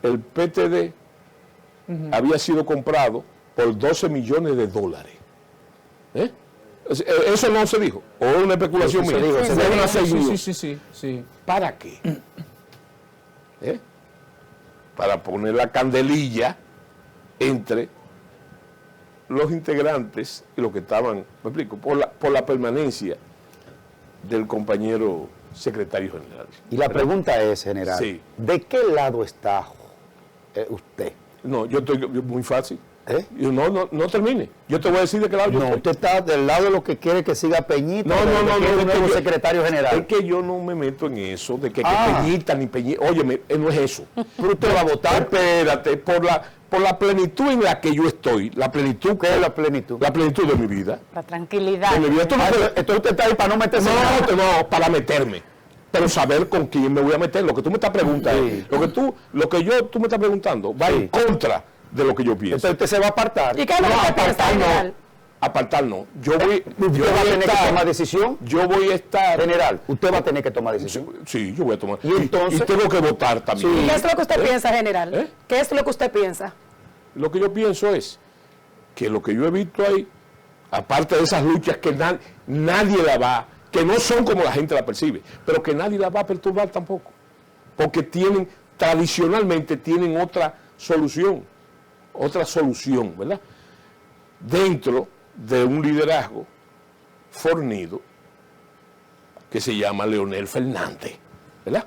el PTD había sido comprado por $12 millones. ¿Eh? Eso no se dijo. O una especulación mía. Sí. ¿Para qué? Para poner la candelilla entre los integrantes y los que estaban, me explico, por la permanencia del compañero secretario general. Y la pregunta es, general, sí, ¿de qué lado está usted? No, yo estoy muy fácil. Yo no termine. Yo te voy a decir de qué lado yo estoy. Usted está del lado de lo que quiere que siga Peñita. No, secretario general. Es que yo no me meto en eso, de que Peñita ni Peñita. Óyeme, no es eso. Pero usted va a votar. Espérate, por la plenitud en la que yo estoy. La plenitud. ¿Qué es la plenitud? La plenitud de mi vida. La tranquilidad. De mi vida. Entonces usted está ahí para no meterse. No, para meterme. Pero saber con quién me voy a meter. Lo que tú me estás preguntando. Sí. Tú me estás preguntando va en contra de lo que yo pienso. Entonces usted se va a apartar. ¿Y qué es lo que usted piensa, general? Apartar no. Yo va a tener que tomar decisión. Yo voy a estar. General, usted va a tener que tomar decisión. Sí, yo voy a tomar. Y entonces. Y tengo que votar también. ¿Y qué es lo que usted piensa, general? ¿Qué es lo que usted piensa? Lo que yo pienso es que lo que yo he visto ahí, aparte de esas luchas que nadie la va, que no son como la gente la percibe, pero que nadie la va a perturbar tampoco, porque tradicionalmente tienen otra solución, ¿verdad? Dentro de un liderazgo fornido que se llama Leonel Fernández, ¿verdad?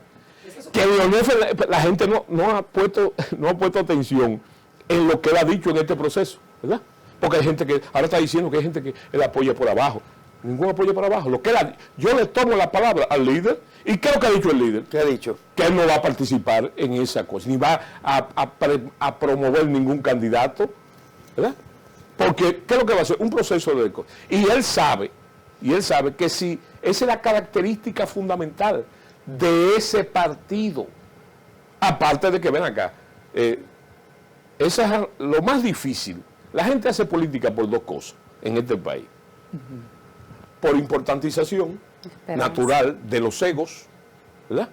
Que Leonel Fernández, la gente no ha puesto atención en lo que él ha dicho en este proceso, ¿verdad? Porque hay gente que ahora está diciendo que hay gente que él apoya por abajo. Ningún apoyo por abajo. Yo le tomo la palabra al líder. ¿Y qué es lo que ha dicho el líder? ¿Qué ha dicho? Que él no va a participar en esa cosa, ni va a promover ningún candidato, ¿verdad? Porque, ¿qué es lo que va a hacer? Un proceso de cosas. Y él sabe que si esa es la característica fundamental de ese partido, aparte de que ven acá, eso es lo más difícil. La gente hace política por dos cosas en este país. Por importantización natural de los egos, ¿verdad?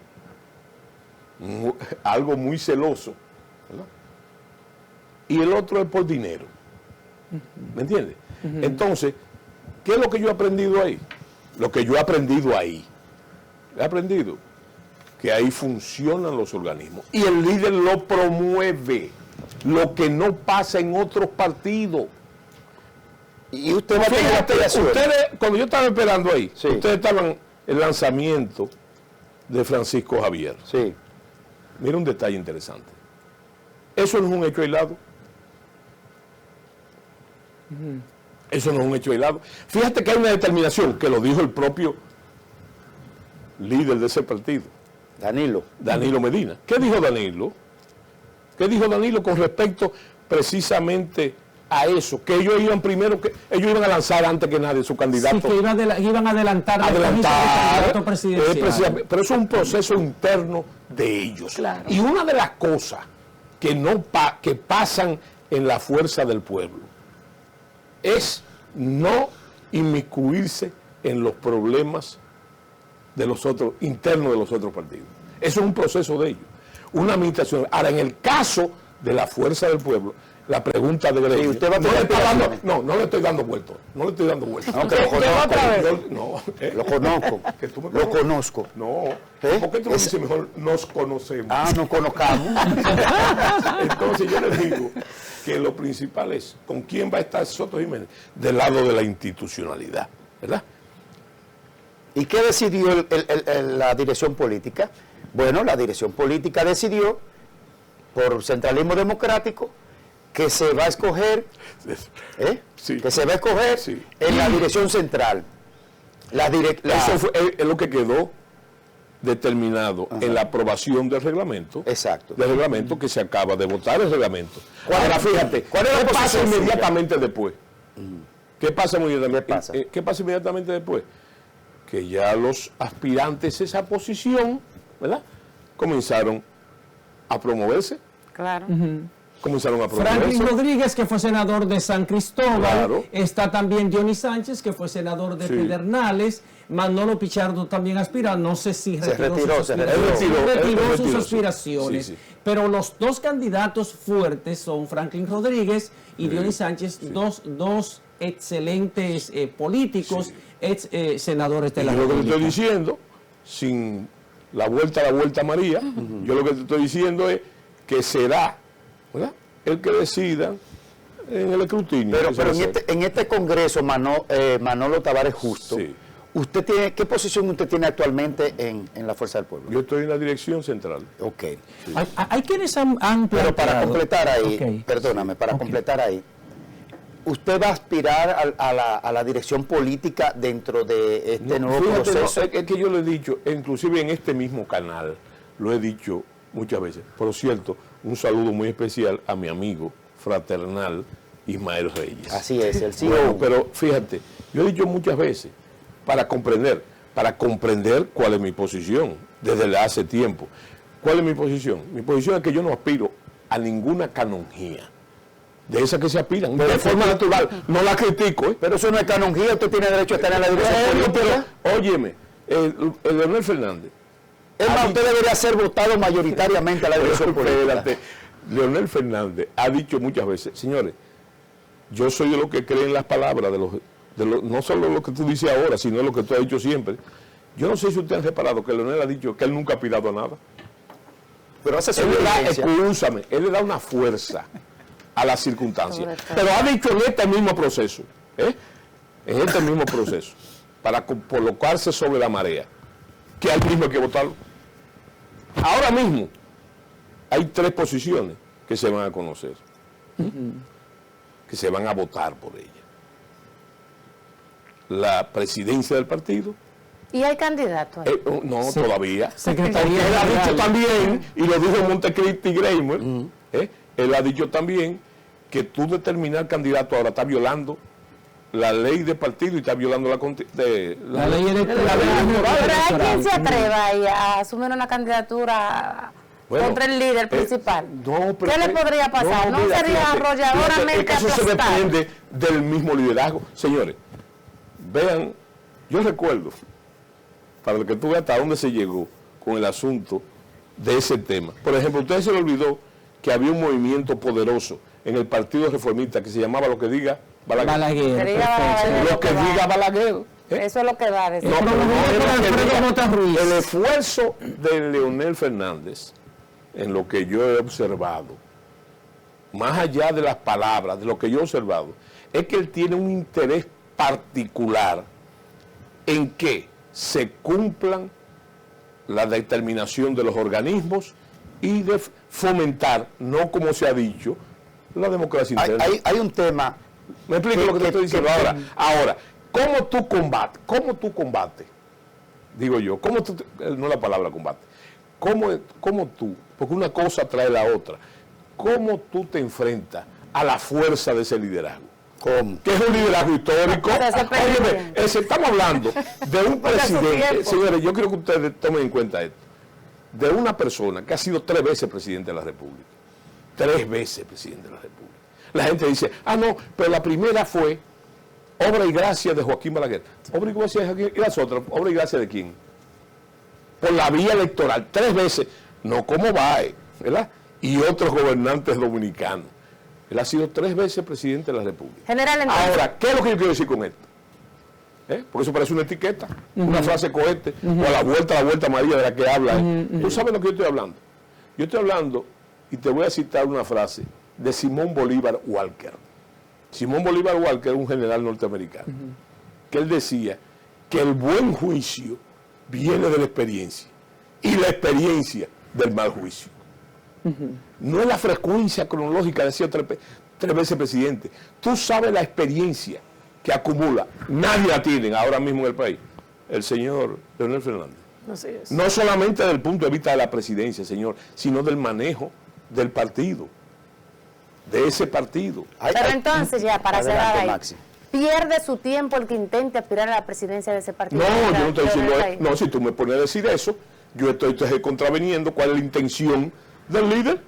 Algo muy celoso, ¿verdad? Y el otro es por dinero. ¿Me entiendes? Entonces, ¿qué es lo que yo he aprendido ahí? Lo que yo he aprendido ahí. He aprendido que ahí funcionan los organismos. Y el líder lo promueve. Lo que no pasa en otros partidos. Y usted va a tener aspiraciones. Ustedes, cuando yo estaba esperando ahí, sí. Ustedes estaban en el lanzamiento de Francisco Javier. Sí. Mira un detalle interesante. Eso no es un hecho aislado. Eso no es un hecho aislado. Fíjate que hay una determinación, que lo dijo el propio líder de ese partido. Danilo Medina. ¿Qué dijo Danilo? ¿Qué dijo Danilo con respecto precisamente a eso? Que ellos iban primero, que ellos iban a lanzar antes que nadie su candidato. Sí, que iban a adelantar el candidato presidencial. Pero eso es un proceso interno de ellos. Claro. Y una de las cosas que pasan en la fuerza del pueblo es no inmiscuirse en los problemas de los otros, internos de los otros partidos. Eso es un proceso de ellos. Una administración. Ahora, en el caso de la fuerza del pueblo, la pregunta de Gregorio, usted va a tener no le estoy dando vuelta. No le estoy dando vuelta. No, que lo conozco. Que tú me lo conozco. No. ¿Por qué tú me dices mejor nos conocemos? Nos conozcamos. Entonces yo les digo que lo principal es con quién va a estar Soto Jiménez, del lado de la institucionalidad, ¿verdad? ¿Y qué decidió la dirección política? Bueno, la dirección política decidió, por centralismo democrático, que se va a escoger, sí. que se va a escoger sí. en la dirección central. Eso es lo que quedó determinado en la aprobación del reglamento. Exacto. Del reglamento que se acaba de votar el reglamento. Ahora fíjate, ¿qué pasa inmediatamente después? ¿Qué pasa inmediatamente después? Que ya los aspirantes a esa posición, ¿verdad?, comenzaron a promoverse. Claro. Comenzaron a promoverse. Franklin Rodríguez, que fue senador de San Cristóbal. Claro. Está también Dionis Sánchez, que fue senador de Pedernales. Manolo Pichardo también aspira. No sé si retiró sus aspiraciones. Sí. Pero los dos candidatos fuertes son Franklin Rodríguez y Dionis Sánchez, dos excelentes políticos, ex senadores de la República. Lo que te estoy diciendo, sin la vuelta María, yo lo que te estoy diciendo es que será, ¿verdad?, el que decida en el escrutinio. Pero en este congreso, Manolo Tavares Justo, sí. ¿Qué posición usted tiene actualmente en la Fuerza del Pueblo? Yo estoy en la dirección central. Ok. Sí. Hay quienes han Pero para completar ahí, okay. perdóname, completar ahí, ¿usted va a aspirar a la dirección política dentro de este nuevo proceso? Es que yo lo he dicho, inclusive en este mismo canal, lo he dicho muchas veces. Por cierto, un saludo muy especial a mi amigo fraternal Ismael Reyes. Así es, el CEO. Bueno, pero fíjate, yo he dicho muchas veces, para comprender cuál es mi posición desde hace tiempo. ¿Cuál es mi posición? Mi posición es que yo no aspiro a ninguna canonjía de esas que se aspiran, de forma natural. No la critico, ¿eh? Pero eso no es canonjía, usted tiene derecho a estar en la dirección política. Pero, óyeme, el Leonel Fernández. Es más, usted debería ser votado mayoritariamente a la dirección política. Espérate, Leonel Fernández ha dicho muchas veces, señores, yo soy de los que creen las palabras, no solo lo que tú dices ahora, sino lo que tú has dicho siempre. Yo no sé si ustedes han reparado que Leonel ha dicho que él nunca ha aspirado a nada. Pero hace él le da una fuerza a las circunstancias. Pero ha dicho en este mismo proceso, en este mismo proceso, para colocarse sobre la marea, que al mismo hay que votarlo. Ahora mismo hay 3 posiciones que se van a conocer, que se van a votar por ella. La presidencia del partido. ¿Y hay candidato ahí? No, sí, todavía. Secretaría él ha dicho también, y lo dijo Montecristi Greimer, él ha dicho también que tú determinar candidato ahora está violando la ley de partido y está violando la ley electoral. Pero hay quien se atreva ahí a asumir una candidatura contra el líder principal. ¿Qué le podría pasar? ¿No sería arrolladoramente eso se depende del mismo liderazgo. Señores, vean, yo recuerdo, para que tú veas hasta dónde se llegó con el asunto de ese tema. Por ejemplo, a ustedes se les olvidó que había un movimiento poderoso en el Partido Reformista que se llamaba Lo que diga Balaguer. Lo que diga Balaguer. Eso es lo que da. El esfuerzo de Leonel Fernández, en lo que yo he observado, más allá de las palabras, de lo que yo he observado, es que él tiene un interés particular en que se cumplan la determinación de los organismos y de fomentar, no como se ha dicho, la democracia interna. Hay un tema. Me explico lo que te estoy diciendo ahora. Ahora, ¿cómo tú combates? Digo yo, no es la palabra combate. ¿Cómo tú? Porque una cosa trae la otra. ¿Cómo tú te enfrentas a la fuerza de ese liderazgo? ¿Cómo? Que es un liderazgo histórico. Óyeme, estamos hablando de un presidente. Señores, yo quiero que ustedes tomen en cuenta esto. De una persona que ha sido 3 veces presidente de la República. 3 veces presidente de la República. La gente dice, no, pero la primera fue obra y gracia de Joaquín Balaguer. Obra y gracia de Joaquín, y las otras, obra y gracia de quién? Por la vía electoral, 3 veces, no como Bae, ¿verdad? Y otros gobernantes dominicanos. Él ha sido 3 veces presidente de la República. General, entonces, ahora, ¿qué es lo que yo quiero decir con esto? Porque eso parece una etiqueta, una frase cohete, o a la vuelta María de la que habla. Tú sabes lo que yo estoy hablando. Yo estoy hablando, y te voy a citar una frase de Simón Bolívar Walker. Simón Bolívar Walker era un general norteamericano, que él decía que el buen juicio viene de la experiencia, y la experiencia del mal juicio. No es la frecuencia cronológica de ser 3 veces presidente. Tú sabes la experiencia que acumula. Nadie la tiene ahora mismo en el país. El señor Leonel Fernández. Así es. No solamente desde el punto de vista de la presidencia, señor, sino del manejo del partido, de ese partido. Pero entonces, ya para cerrar ahí, ¿pierde su tiempo el que intente aspirar a la presidencia de ese partido? No, yo no estoy diciendo eso. No, si tú me pones a decir eso, yo estoy contraveniendo cuál es la intención del líder.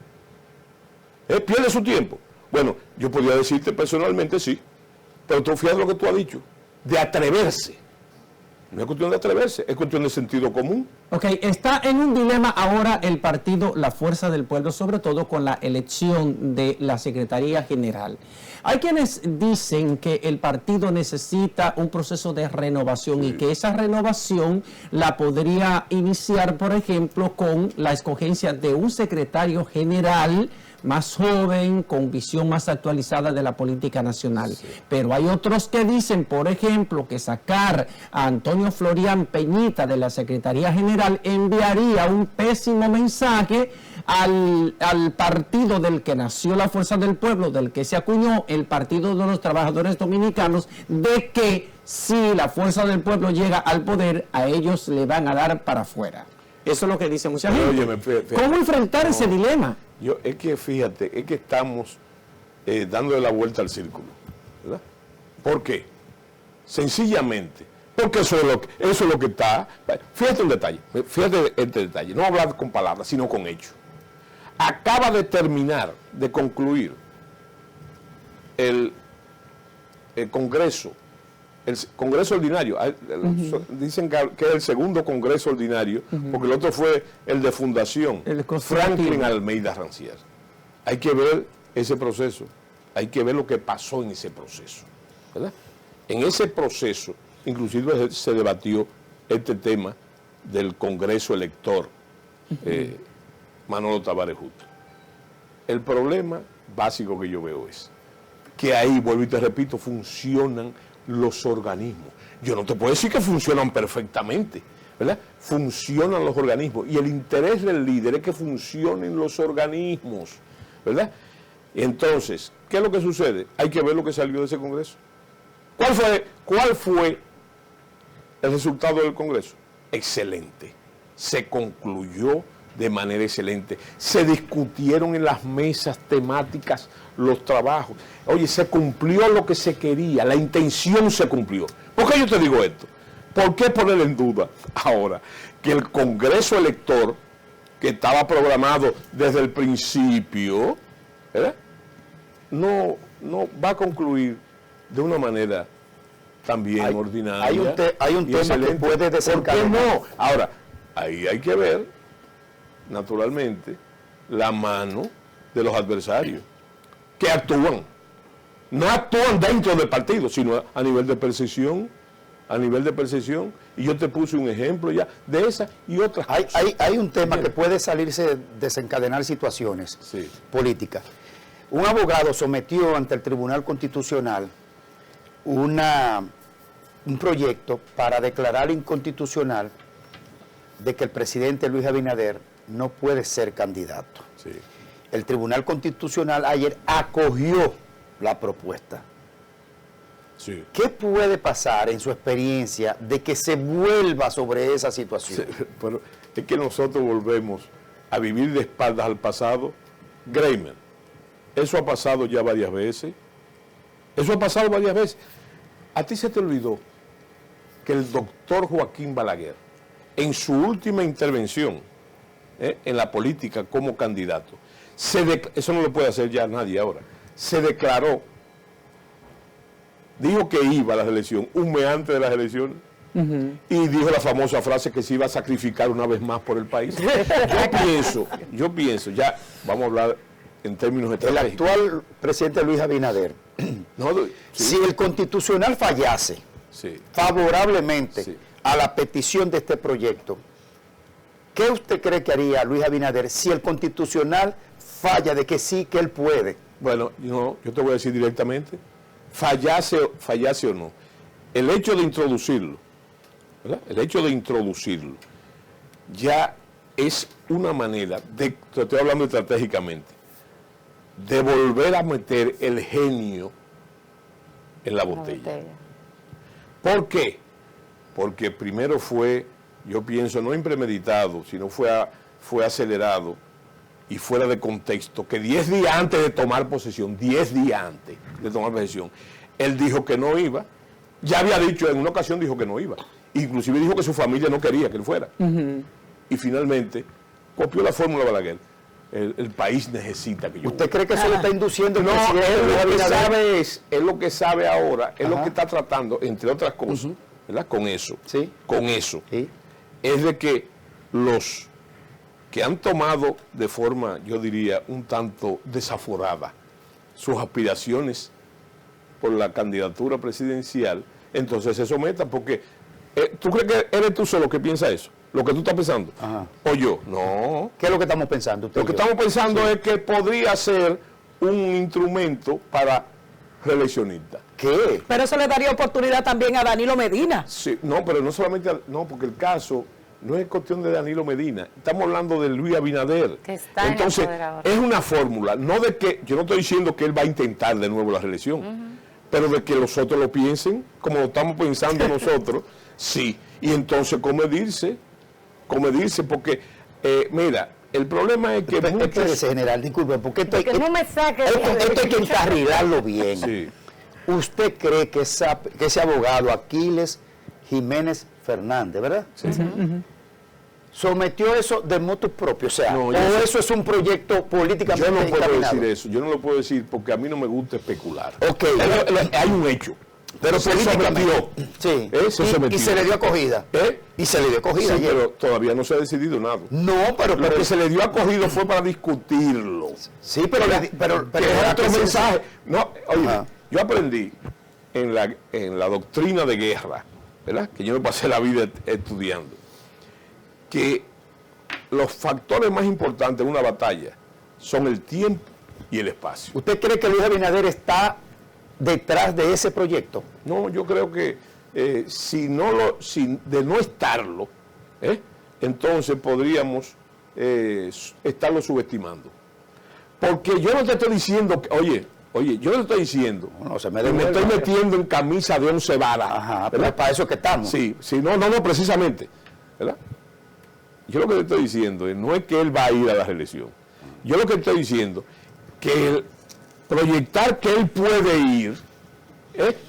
¿Pierde su tiempo? Bueno, yo podría decirte personalmente sí, pero tú fíjate lo que tú has dicho, de atreverse. No es cuestión de atreverse, es cuestión de sentido común. Ok, está en un dilema ahora el partido La Fuerza del Pueblo, sobre todo con la elección de la Secretaría General. Hay quienes dicen que el partido necesita un proceso de renovación y que esa renovación la podría iniciar, por ejemplo, con la escogencia de un secretario general más joven, con visión más actualizada de la política nacional. Pero hay otros que dicen, por ejemplo, que sacar a Antonio Florian Peñita de la Secretaría General enviaría un pésimo mensaje al partido del que nació la Fuerza del Pueblo, del que se acuñó el Partido de los Trabajadores Dominicanos, de que si la Fuerza del Pueblo llega al poder, a ellos le van a dar para afuera. Eso es lo que dice mucha gente. Óyeme, fíjate, ¿Cómo enfrentar ese dilema? Es que fíjate, es que estamos dándole la vuelta al círculo, ¿verdad? ¿Por qué? Sencillamente, porque eso es lo que está. Fíjate un detalle, fíjate este detalle, no hablar con palabras, sino con hechos. Acaba de terminar, de concluir el Congreso, el Congreso Ordinario. Dicen que es el segundo Congreso Ordinario, porque el otro fue el de fundación, Franklin Almeida Rancière. Hay que ver ese proceso, hay que ver lo que pasó en ese proceso, ¿verdad? En ese proceso, inclusive se debatió este tema del Congreso Elector, Manolo Tavares Justo. El problema básico que yo veo es que ahí, vuelvo y te repito, funcionan los organismos. Yo no te puedo decir que funcionan perfectamente, ¿verdad? Funcionan los organismos y el interés del líder es que funcionen los organismos, ¿verdad? Entonces, ¿qué es lo que sucede? Hay que ver lo que salió de ese Congreso. ¿Cuál fue el resultado del Congreso? Excelente. Se concluyó de manera excelente. Se discutieron en las mesas temáticas los trabajos. Oye, se cumplió lo que se quería, la intención se cumplió. ¿Por qué yo te digo esto? ¿Por qué poner en duda ahora que el Congreso Elector, que estaba programado desde el principio, ¿verdad?, no va a concluir de una manera también ordinaria? Hay un tema que puede desencadenar. ¿Por qué no? Ahora, ahí hay que ver, naturalmente, la mano de los adversarios que actúan. No actúan dentro del partido, sino a nivel de percepción. Y yo te puse un ejemplo ya de esa y otras cosas. Hay un tema que puede salirse, desencadenar situaciones políticas. Un abogado sometió ante el Tribunal Constitucional un proyecto para declarar inconstitucional de que el presidente Luis Abinader no puede ser candidato. Sí. El Tribunal Constitucional ayer acogió la propuesta. Sí. ¿Qué puede pasar en su experiencia de que se vuelva sobre esa situación? Sí, pero es que nosotros volvemos a vivir de espaldas al pasado. Greimer, eso ha pasado ya varias veces. A ti se te olvidó que el doctor Joaquín Balaguer, en su última intervención en la política como candidato, eso no lo puede hacer ya nadie ahora, se declaró, dijo que iba a la elecciones un mes antes de las elecciones, y dijo la famosa frase que se iba a sacrificar una vez más por el país. Yo pienso, ya vamos a hablar en términos estratégicos. El actual presidente Luis Abinader, si el Constitucional fallase favorablemente a la petición de este proyecto, ¿qué usted cree que haría Luis Abinader si el Constitucional falla de que sí, que él puede? Bueno, yo te voy a decir directamente, fallase o no, el hecho de introducirlo, ¿verdad? El hecho de introducirlo ya es una manera, te estoy hablando estratégicamente, de volver a meter el genio en la botella. ¿Por qué? Porque primero fue, yo pienso, no impremeditado, sino fue acelerado y fuera de contexto, que 10 días antes de tomar posesión, él dijo que no iba. Ya había dicho, en una ocasión dijo que no iba. Inclusive dijo que su familia no quería que él fuera. Y finalmente copió la fórmula Balaguer. El país necesita que yo... ¿Usted cree que eso lo está induciendo el presidente? Es lo que sabe ahora, es lo que está tratando, entre otras cosas, ¿verdad? Con eso. Es de que los que han tomado de forma, yo diría, un tanto desaforada sus aspiraciones por la candidatura presidencial, entonces se sometan, porque ¿tú crees que eres tú solo que piensa eso? Lo que tú estás pensando. O yo. No. ¿Qué es lo que estamos pensando? Lo que estamos pensando es que podría ser un instrumento para reeleccionistas. ¿Qué? Pero eso le daría oportunidad también a Danilo Medina. Sí, no, pero no solamente, no, porque el caso no es cuestión de Danilo Medina, estamos hablando de Luis Abinader. Que está entonces, en el poder ahora. es una fórmula, no de que, yo no estoy diciendo que él va a intentar de nuevo la reelección, pero de que los otros lo piensen, como lo estamos pensando nosotros, sí, y entonces comedirse, porque, mira, el problema es que... Espérese, general, disculpe, porque esto no me saque esto hay que encarrilarlo bien. Sí. ¿Usted cree que ese abogado, Aquiles Jiménez Fernández, ¿verdad? Sí. Sometió eso de motu propio, o sea, no, o eso es un proyecto políticamente yo no puedo encaminado? decir eso, yo no lo puedo decir porque a mí no me gusta especular. Ok. Hay un hecho. Pero se políticamente, sometió. sí, Se y se le dio acogida. Y se le dio acogida Sí, ayer. pero todavía no se ha decidido nada. No, pero Lo que se le dio acogido fue para discutirlo. Sí, pero Que es otro mensaje. No, oye, Ajá. yo aprendí en la doctrina de guerra, ¿verdad? Que yo me pasé la vida estudiando, que los factores más importantes de una batalla son el tiempo y el espacio. ¿Usted cree que Luis Abinader está detrás de ese proyecto? No, yo creo que si de no estarlo, entonces podríamos estarlo subestimando. Porque yo no te estoy diciendo, oye, yo no te estoy diciendo, No, se me estoy metiendo en camisa de 11 varas. Ajá, pero ¿verdad? es para eso que estamos. Sí, no, precisamente, ¿verdad? Yo lo que te estoy diciendo no es que él va a ir a la reelección. Yo lo que estoy diciendo que proyectar que él puede ir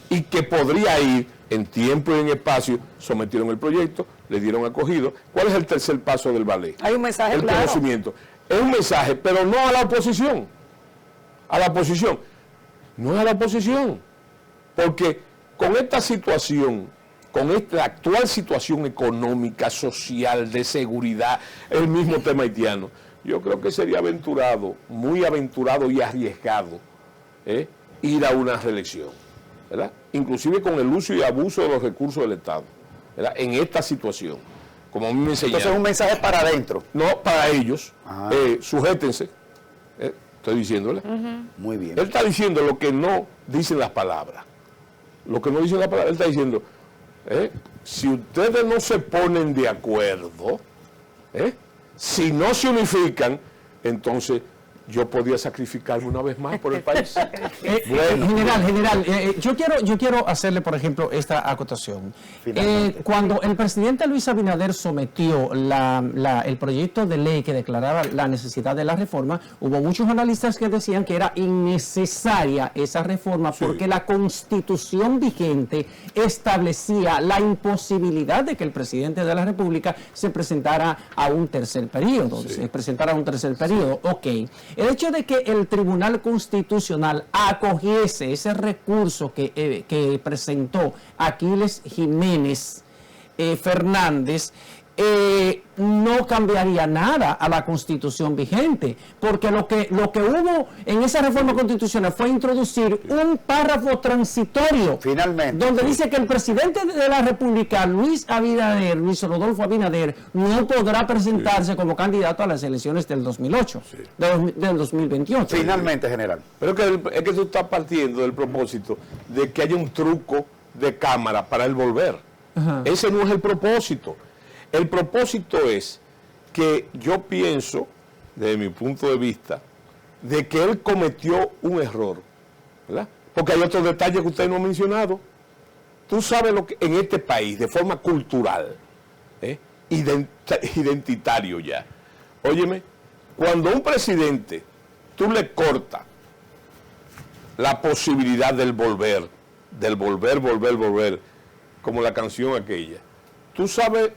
y que podría ir en tiempo y en espacio, sometieron el proyecto, le dieron acogido. ¿Cuál es el tercer paso del ballet? Hay un mensaje el claro. conocimiento. Es un mensaje, pero no a la oposición. A la oposición. No es a la oposición. Porque con esta situación, con esta actual situación económica, social, de seguridad, el mismo tema haitiano, yo creo que sería muy aventurado y arriesgado ir a una reelección, ¿verdad? Inclusive con el uso y abuso de los recursos del Estado, ¿verdad? En esta situación, como a mí me enseñaron. Entonces es un mensaje para adentro. No, para ellos, sujétense, estoy diciéndole. Muy bien. Él está diciendo lo que no dicen las palabras. Lo que no dicen las palabras, él está diciendo, si ustedes no se ponen de acuerdo, si no se unifican, entonces yo podía sacrificarme una vez más por el país. General, yo quiero hacerle, por ejemplo, esta acotación. Cuando el presidente Luis Abinader sometió el proyecto de ley que declaraba la necesidad de la reforma, hubo muchos analistas que decían que era innecesaria esa reforma porque la Constitución vigente establecía la imposibilidad de que el presidente de la República se presentara a un tercer periodo. Ok. El hecho de que el Tribunal Constitucional acogiese ese recurso que presentó Aquiles Jiménez Fernández no cambiaría nada a la Constitución vigente, porque lo que hubo en esa reforma constitucional fue introducir un párrafo transitorio, finalmente, donde dice que el presidente de la República, Luis Rodolfo Abinader, no podrá presentarse como candidato a las elecciones del 2008, del 2028. Finalmente, general. Pero es que tú estás partiendo del propósito de que haya un truco de cámara para él volver. Ajá. Ese no es el propósito. El propósito es que yo pienso, desde mi punto de vista, de que él cometió un error, ¿verdad? Porque hay otros detalles que usted no ha mencionado. Tú sabes lo que en este país, de forma cultural, identitario ya. Óyeme, cuando a un presidente tú le cortas la posibilidad del volver, como la canción aquella, tú sabes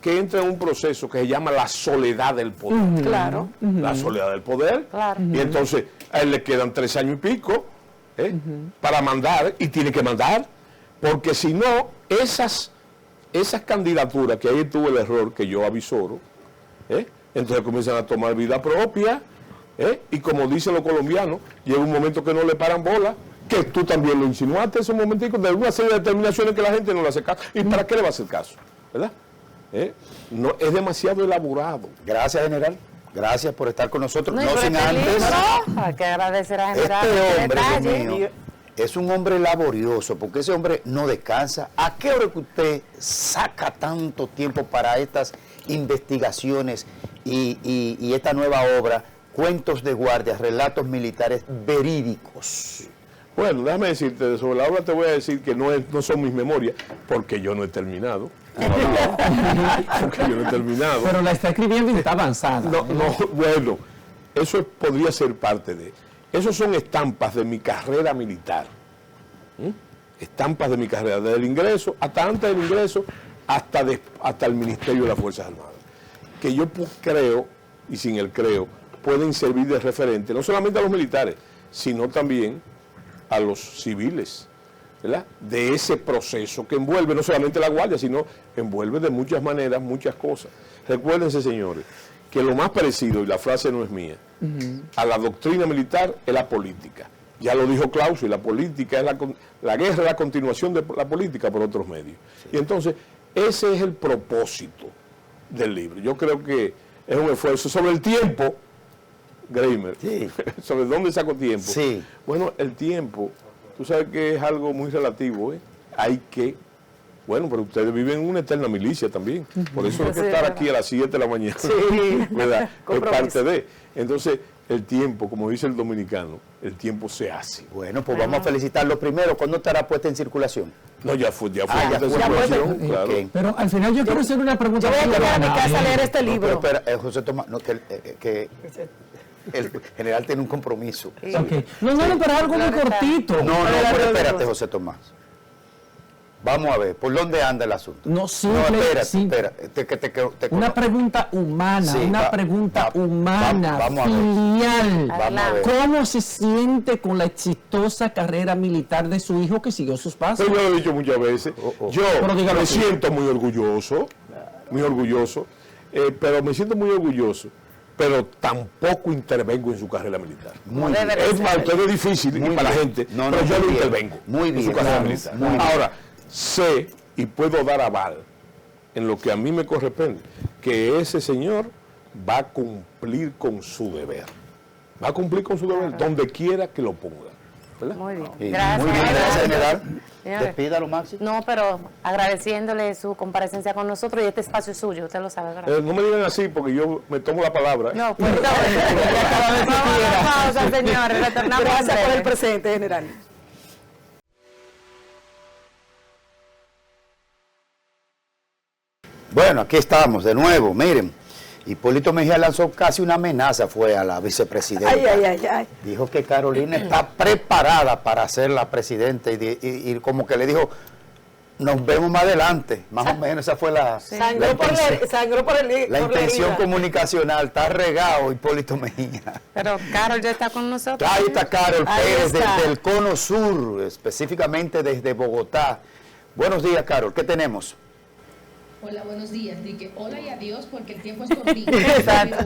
que entra en un proceso que se llama la soledad del poder. Claro. La soledad del poder. Claro. Y entonces a él le quedan 3 años y pico para mandar, y tiene que mandar, porque si no, esas candidaturas, que ahí tuvo el error que yo avisoro, entonces comienzan a tomar vida propia, y como dicen los colombianos, llega un momento que no le paran bola, que tú también lo insinuaste esos momenticos de alguna serie de determinaciones que la gente no le hace caso. ¿Y para qué le va a hacer caso? ¿Verdad? No, es demasiado elaborado. Gracias, general. Gracias por estar con nosotros. No sin antes. Hay que agradecer a general. Este hombre, Dios mío. es un hombre laborioso, porque ese hombre no descansa. ¿A qué hora que usted saca tanto tiempo para estas investigaciones y esta nueva obra, Cuentos de Guardias, Relatos Militares Verídicos? Bueno, déjame decirte, sobre la obra te voy a decir que no son mis memorias, porque yo no he terminado. Porque yo no he terminado. Pero la está escribiendo y está avanzada. Bueno, eso podría ser parte de... Esos son estampas de mi carrera militar. Estampas de mi carrera, desde el ingreso, hasta antes del ingreso, hasta el Ministerio de las Fuerzas Armadas. Que yo creo, y sin el creo, pueden servir de referente, no solamente a los militares, sino también a los civiles, ¿verdad? De ese proceso que envuelve no solamente la Guardia, sino envuelve de muchas maneras, muchas cosas. Recuérdense, señores, que lo más parecido, y la frase no es mía, a la doctrina militar es la política. Ya lo dijo Clauso, y la política es la guerra es la continuación de la política por otros medios. Sí. Y entonces, ese es el propósito del libro. Yo creo que es un esfuerzo sobre el tiempo, Greimer, sí. Sobre dónde saco tiempo. Sí. Bueno, el tiempo, tú sabes que es algo muy relativo, ¿eh? Hay que... Bueno, pero ustedes viven en una eterna milicia también. Por eso hay que estar aquí a las 7 de la mañana. Sí, ¿verdad? Es parte de. Entonces, el tiempo, como dice el dominicano, el tiempo se hace. Bueno, pues vamos a felicitarlo primero. ¿Cuándo estará puesta en circulación? No, ya fue puesta en circulación, claro. Okay. Pero al final yo quiero hacer una pregunta. Yo voy a llegar a mi casa a leer este libro. Pero espera, José Tomás, no, que el general tiene un compromiso. Sí. Okay. No, pero algo muy cortito. No, pero espérate, José Tomás. Vamos a ver, ¿por dónde anda el asunto? No, espera. Una pregunta humana, sí, filial. Vamos a ver. ¿Cómo se siente con la exitosa carrera militar de su hijo que siguió sus pasos? Yo lo he dicho muchas veces. Yo me siento muy orgulloso, pero me siento muy orgulloso, pero tampoco intervengo en su carrera militar. Es más, todo es difícil para la gente, pero yo no intervengo en su carrera militar. Ahora, sé y puedo dar aval en lo que a mí me corresponde, que ese señor va a cumplir con su deber. Va a cumplir con su deber donde quiera que lo ponga. ¿Verdad? Muy bien. Sí. Gracias. Muy bien, gracias, general. Despídalo, Maxi. No, pero agradeciéndole su comparecencia con nosotros y este espacio es suyo, usted lo sabe, ¿verdad? No me digan así porque yo me tomo la palabra. No, pues no. Vamos a la pausa, señores. Retornamos. Gracias por el presente, general. Bueno, aquí estamos de nuevo, miren. Hipólito Mejía lanzó casi una amenaza, fue a la vicepresidenta. Ay. Dijo que Carolina está preparada para ser la presidenta y como que le dijo, nos vemos más adelante. Más o menos esa fue la intención comunicacional. Está regado Hipólito Mejía. Pero Carol ya está con nosotros. Ahí está Carol Pérez desde el Cono Sur, específicamente desde Bogotá. Buenos días, Carol. ¿Qué tenemos? Hola, buenos días, Enrique. Hola y adiós, porque el tiempo es cortito. Pero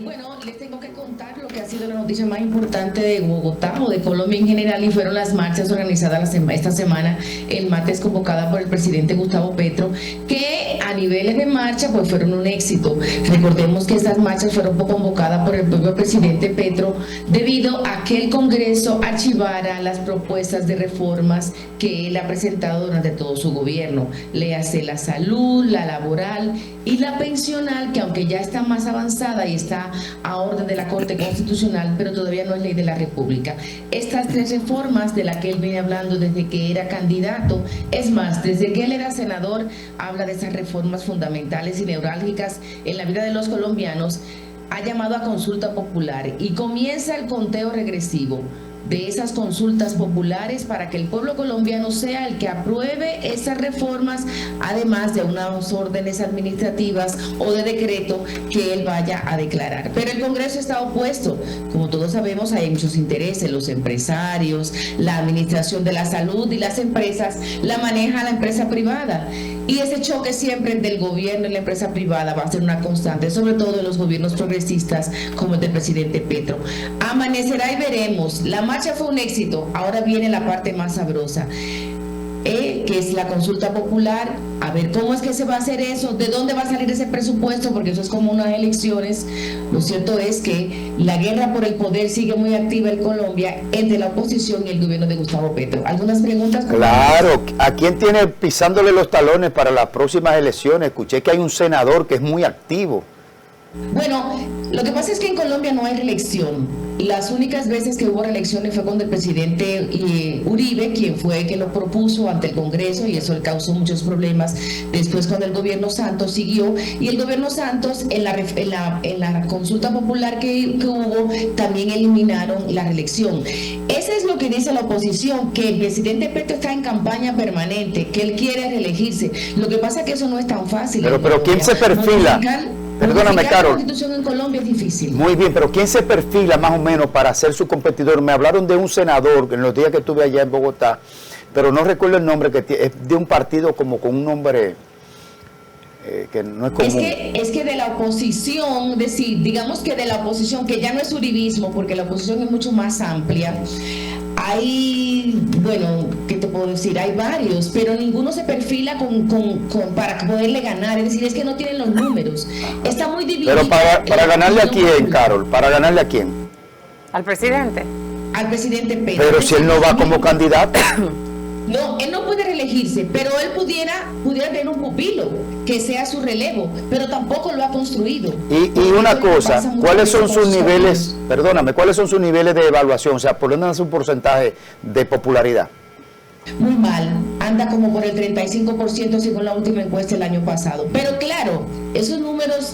bueno, les tengo que contar lo que ha sido la noticia más importante de Bogotá o de Colombia en general, y fueron las marchas organizadas esta semana, el martes convocada por el presidente Gustavo Petro, que a niveles de marcha pues fueron un éxito. Recordemos que estas marchas fueron convocadas por el propio presidente Petro debido a que el Congreso archivara las propuestas de reformas que él ha presentado durante todo su gobierno. Léase la salud, la laboral y la pensional, que aunque ya está más avanzada y está a orden de la Corte Constitucional, pero todavía no es ley de la República. Estas tres reformas de las que él viene hablando desde que era candidato, es más, desde que él era senador, habla de esas reformas fundamentales y neurálgicas en la vida de los colombianos, ha llamado a consulta popular y comienza el conteo regresivo de esas consultas populares para que el pueblo colombiano sea el que apruebe esas reformas, además de unas órdenes administrativas o de decreto que él vaya a declarar. Pero el Congreso está opuesto. Como todos sabemos, hay muchos intereses, los empresarios, la administración de la salud y las empresas la maneja la empresa privada. Y ese choque siempre del gobierno y la empresa privada va a ser una constante, sobre todo en los gobiernos progresistas como el del presidente Petro. Amanecerá y veremos. La marcha fue un éxito, ahora viene la parte más sabrosa. que es la consulta popular, a ver cómo es que se va a hacer eso, de dónde va a salir ese presupuesto, porque eso es como unas elecciones. Lo cierto es que la guerra por el poder sigue muy activa en Colombia entre la oposición y el gobierno de Gustavo Petro. ¿Algunas preguntas? Claro, ¿a quién tiene pisándole los talones para las próximas elecciones? Escuché que hay un senador que es muy activo. Bueno, lo que pasa es que en Colombia no hay reelección. Las únicas veces que hubo reelecciones fue cuando el presidente Uribe, quien fue que lo propuso ante el Congreso, y eso le causó muchos problemas. Después cuando el gobierno Santos siguió, y el gobierno Santos en la consulta popular que hubo, también eliminaron la reelección. Eso es lo que dice la oposición, que el presidente Petro está en campaña permanente, que él quiere reelegirse. Lo que pasa es que eso no es tan fácil. Pero ¿quién se perfila? Perdóname, Carol. La constitución en Colombia es difícil. Muy bien, pero ¿quién se perfila más o menos para ser su competidor? Me hablaron de un senador en los días que estuve allá en Bogotá, pero no recuerdo el nombre, que es de un partido como con un nombre que no es común. Es que de la oposición, digamos que de la oposición, que ya no es uribismo, porque la oposición es mucho más amplia. Hay, bueno, ¿qué te puedo decir? Hay varios, pero ninguno se perfila para poderle ganar. Es decir, es que no tienen los números. Está muy dividido. Pero para ganarle a quién, Carol, ¿para ganarle a quién? Al presidente. Al presidente Petro. Pero si él no va como candidato. No, él no puede reelegirse, pero él pudiera tener un pupilo que sea su relevo, pero tampoco lo ha construido. Y una cosa, ¿cuáles son sus niveles, perdóname, cuáles son sus niveles de evaluación? O sea, ¿por dónde anda un porcentaje de popularidad? Muy mal, anda como por el 35% según la última encuesta el año pasado. Pero claro, esos números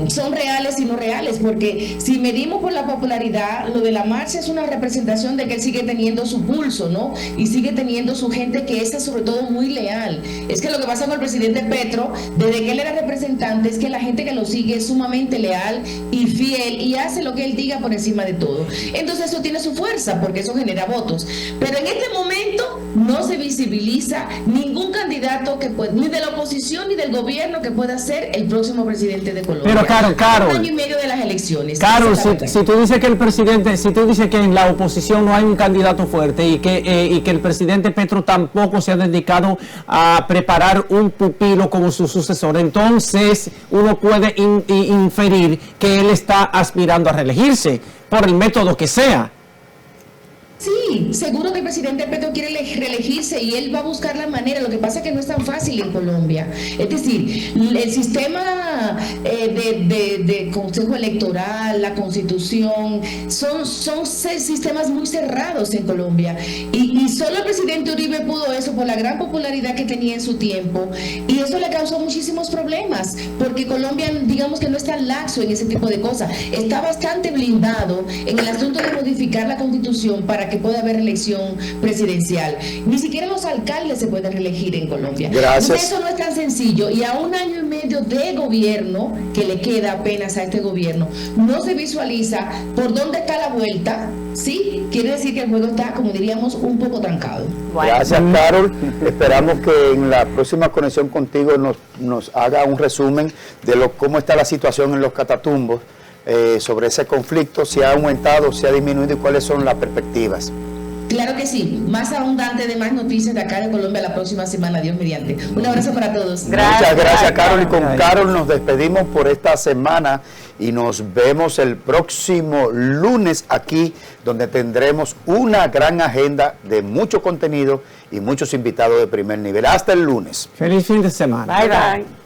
son reales y no reales, porque si medimos por la popularidad, lo de la marcha es una representación de que él sigue teniendo su pulso, ¿no? Y sigue teniendo su gente que es sobre todo muy leal. Es que lo que pasa con el presidente Petro, desde que él era representante, es que la gente que lo sigue es sumamente leal y fiel y hace lo que él diga por encima de todo. Entonces eso tiene su fuerza, porque eso genera votos. Pero en este momento no se visibiliza ningún candidato que pueda, ni de la oposición ni del gobierno, que pueda ser el próximo presidente de Colombia. Pero Carol, un año y medio de las elecciones. Carol, si tú dices que el presidente, si tú dices que en la oposición no hay un candidato fuerte y que el presidente Petro tampoco se ha dedicado a preparar un pupilo como su sucesor, entonces uno puede inferir que él está aspirando a reelegirse por el método que sea. Sí, seguro que el presidente Petro quiere reelegirse y él va a buscar la manera. Lo que pasa es que no es tan fácil en Colombia. Es decir, el sistema de consejo electoral, la constitución, son sistemas muy cerrados en Colombia. Y solo el presidente Uribe pudo eso por la gran popularidad que tenía en su tiempo. Y eso le causó muchísimos problemas, porque Colombia, digamos que no es tan laxo en ese tipo de cosas. Está bastante blindado en el asunto de modificar la constitución para que pueda haber elección presidencial. Ni siquiera los alcaldes se pueden reelegir en Colombia. Gracias. Entonces, eso no es tan sencillo, y a un año y medio de gobierno que le queda apenas a este gobierno, no se visualiza por dónde está la vuelta. Sí, quiere decir que el juego está, como diríamos, un poco trancado. Gracias, Carol. Esperamos que en la próxima conexión contigo nos haga un resumen de cómo está la situación en los Catatumbos, sobre ese conflicto, si ha aumentado, si ha disminuido y cuáles son las perspectivas. Claro que sí, más abundante de más noticias de acá de Colombia la próxima semana, Dios mediante. Un abrazo para todos. Muchas gracias, Carol, y con Carol nos despedimos por esta semana y nos vemos el próximo lunes aquí, donde tendremos una gran agenda de mucho contenido y muchos invitados de primer nivel. Hasta el lunes. Feliz fin de semana. Bye, bye.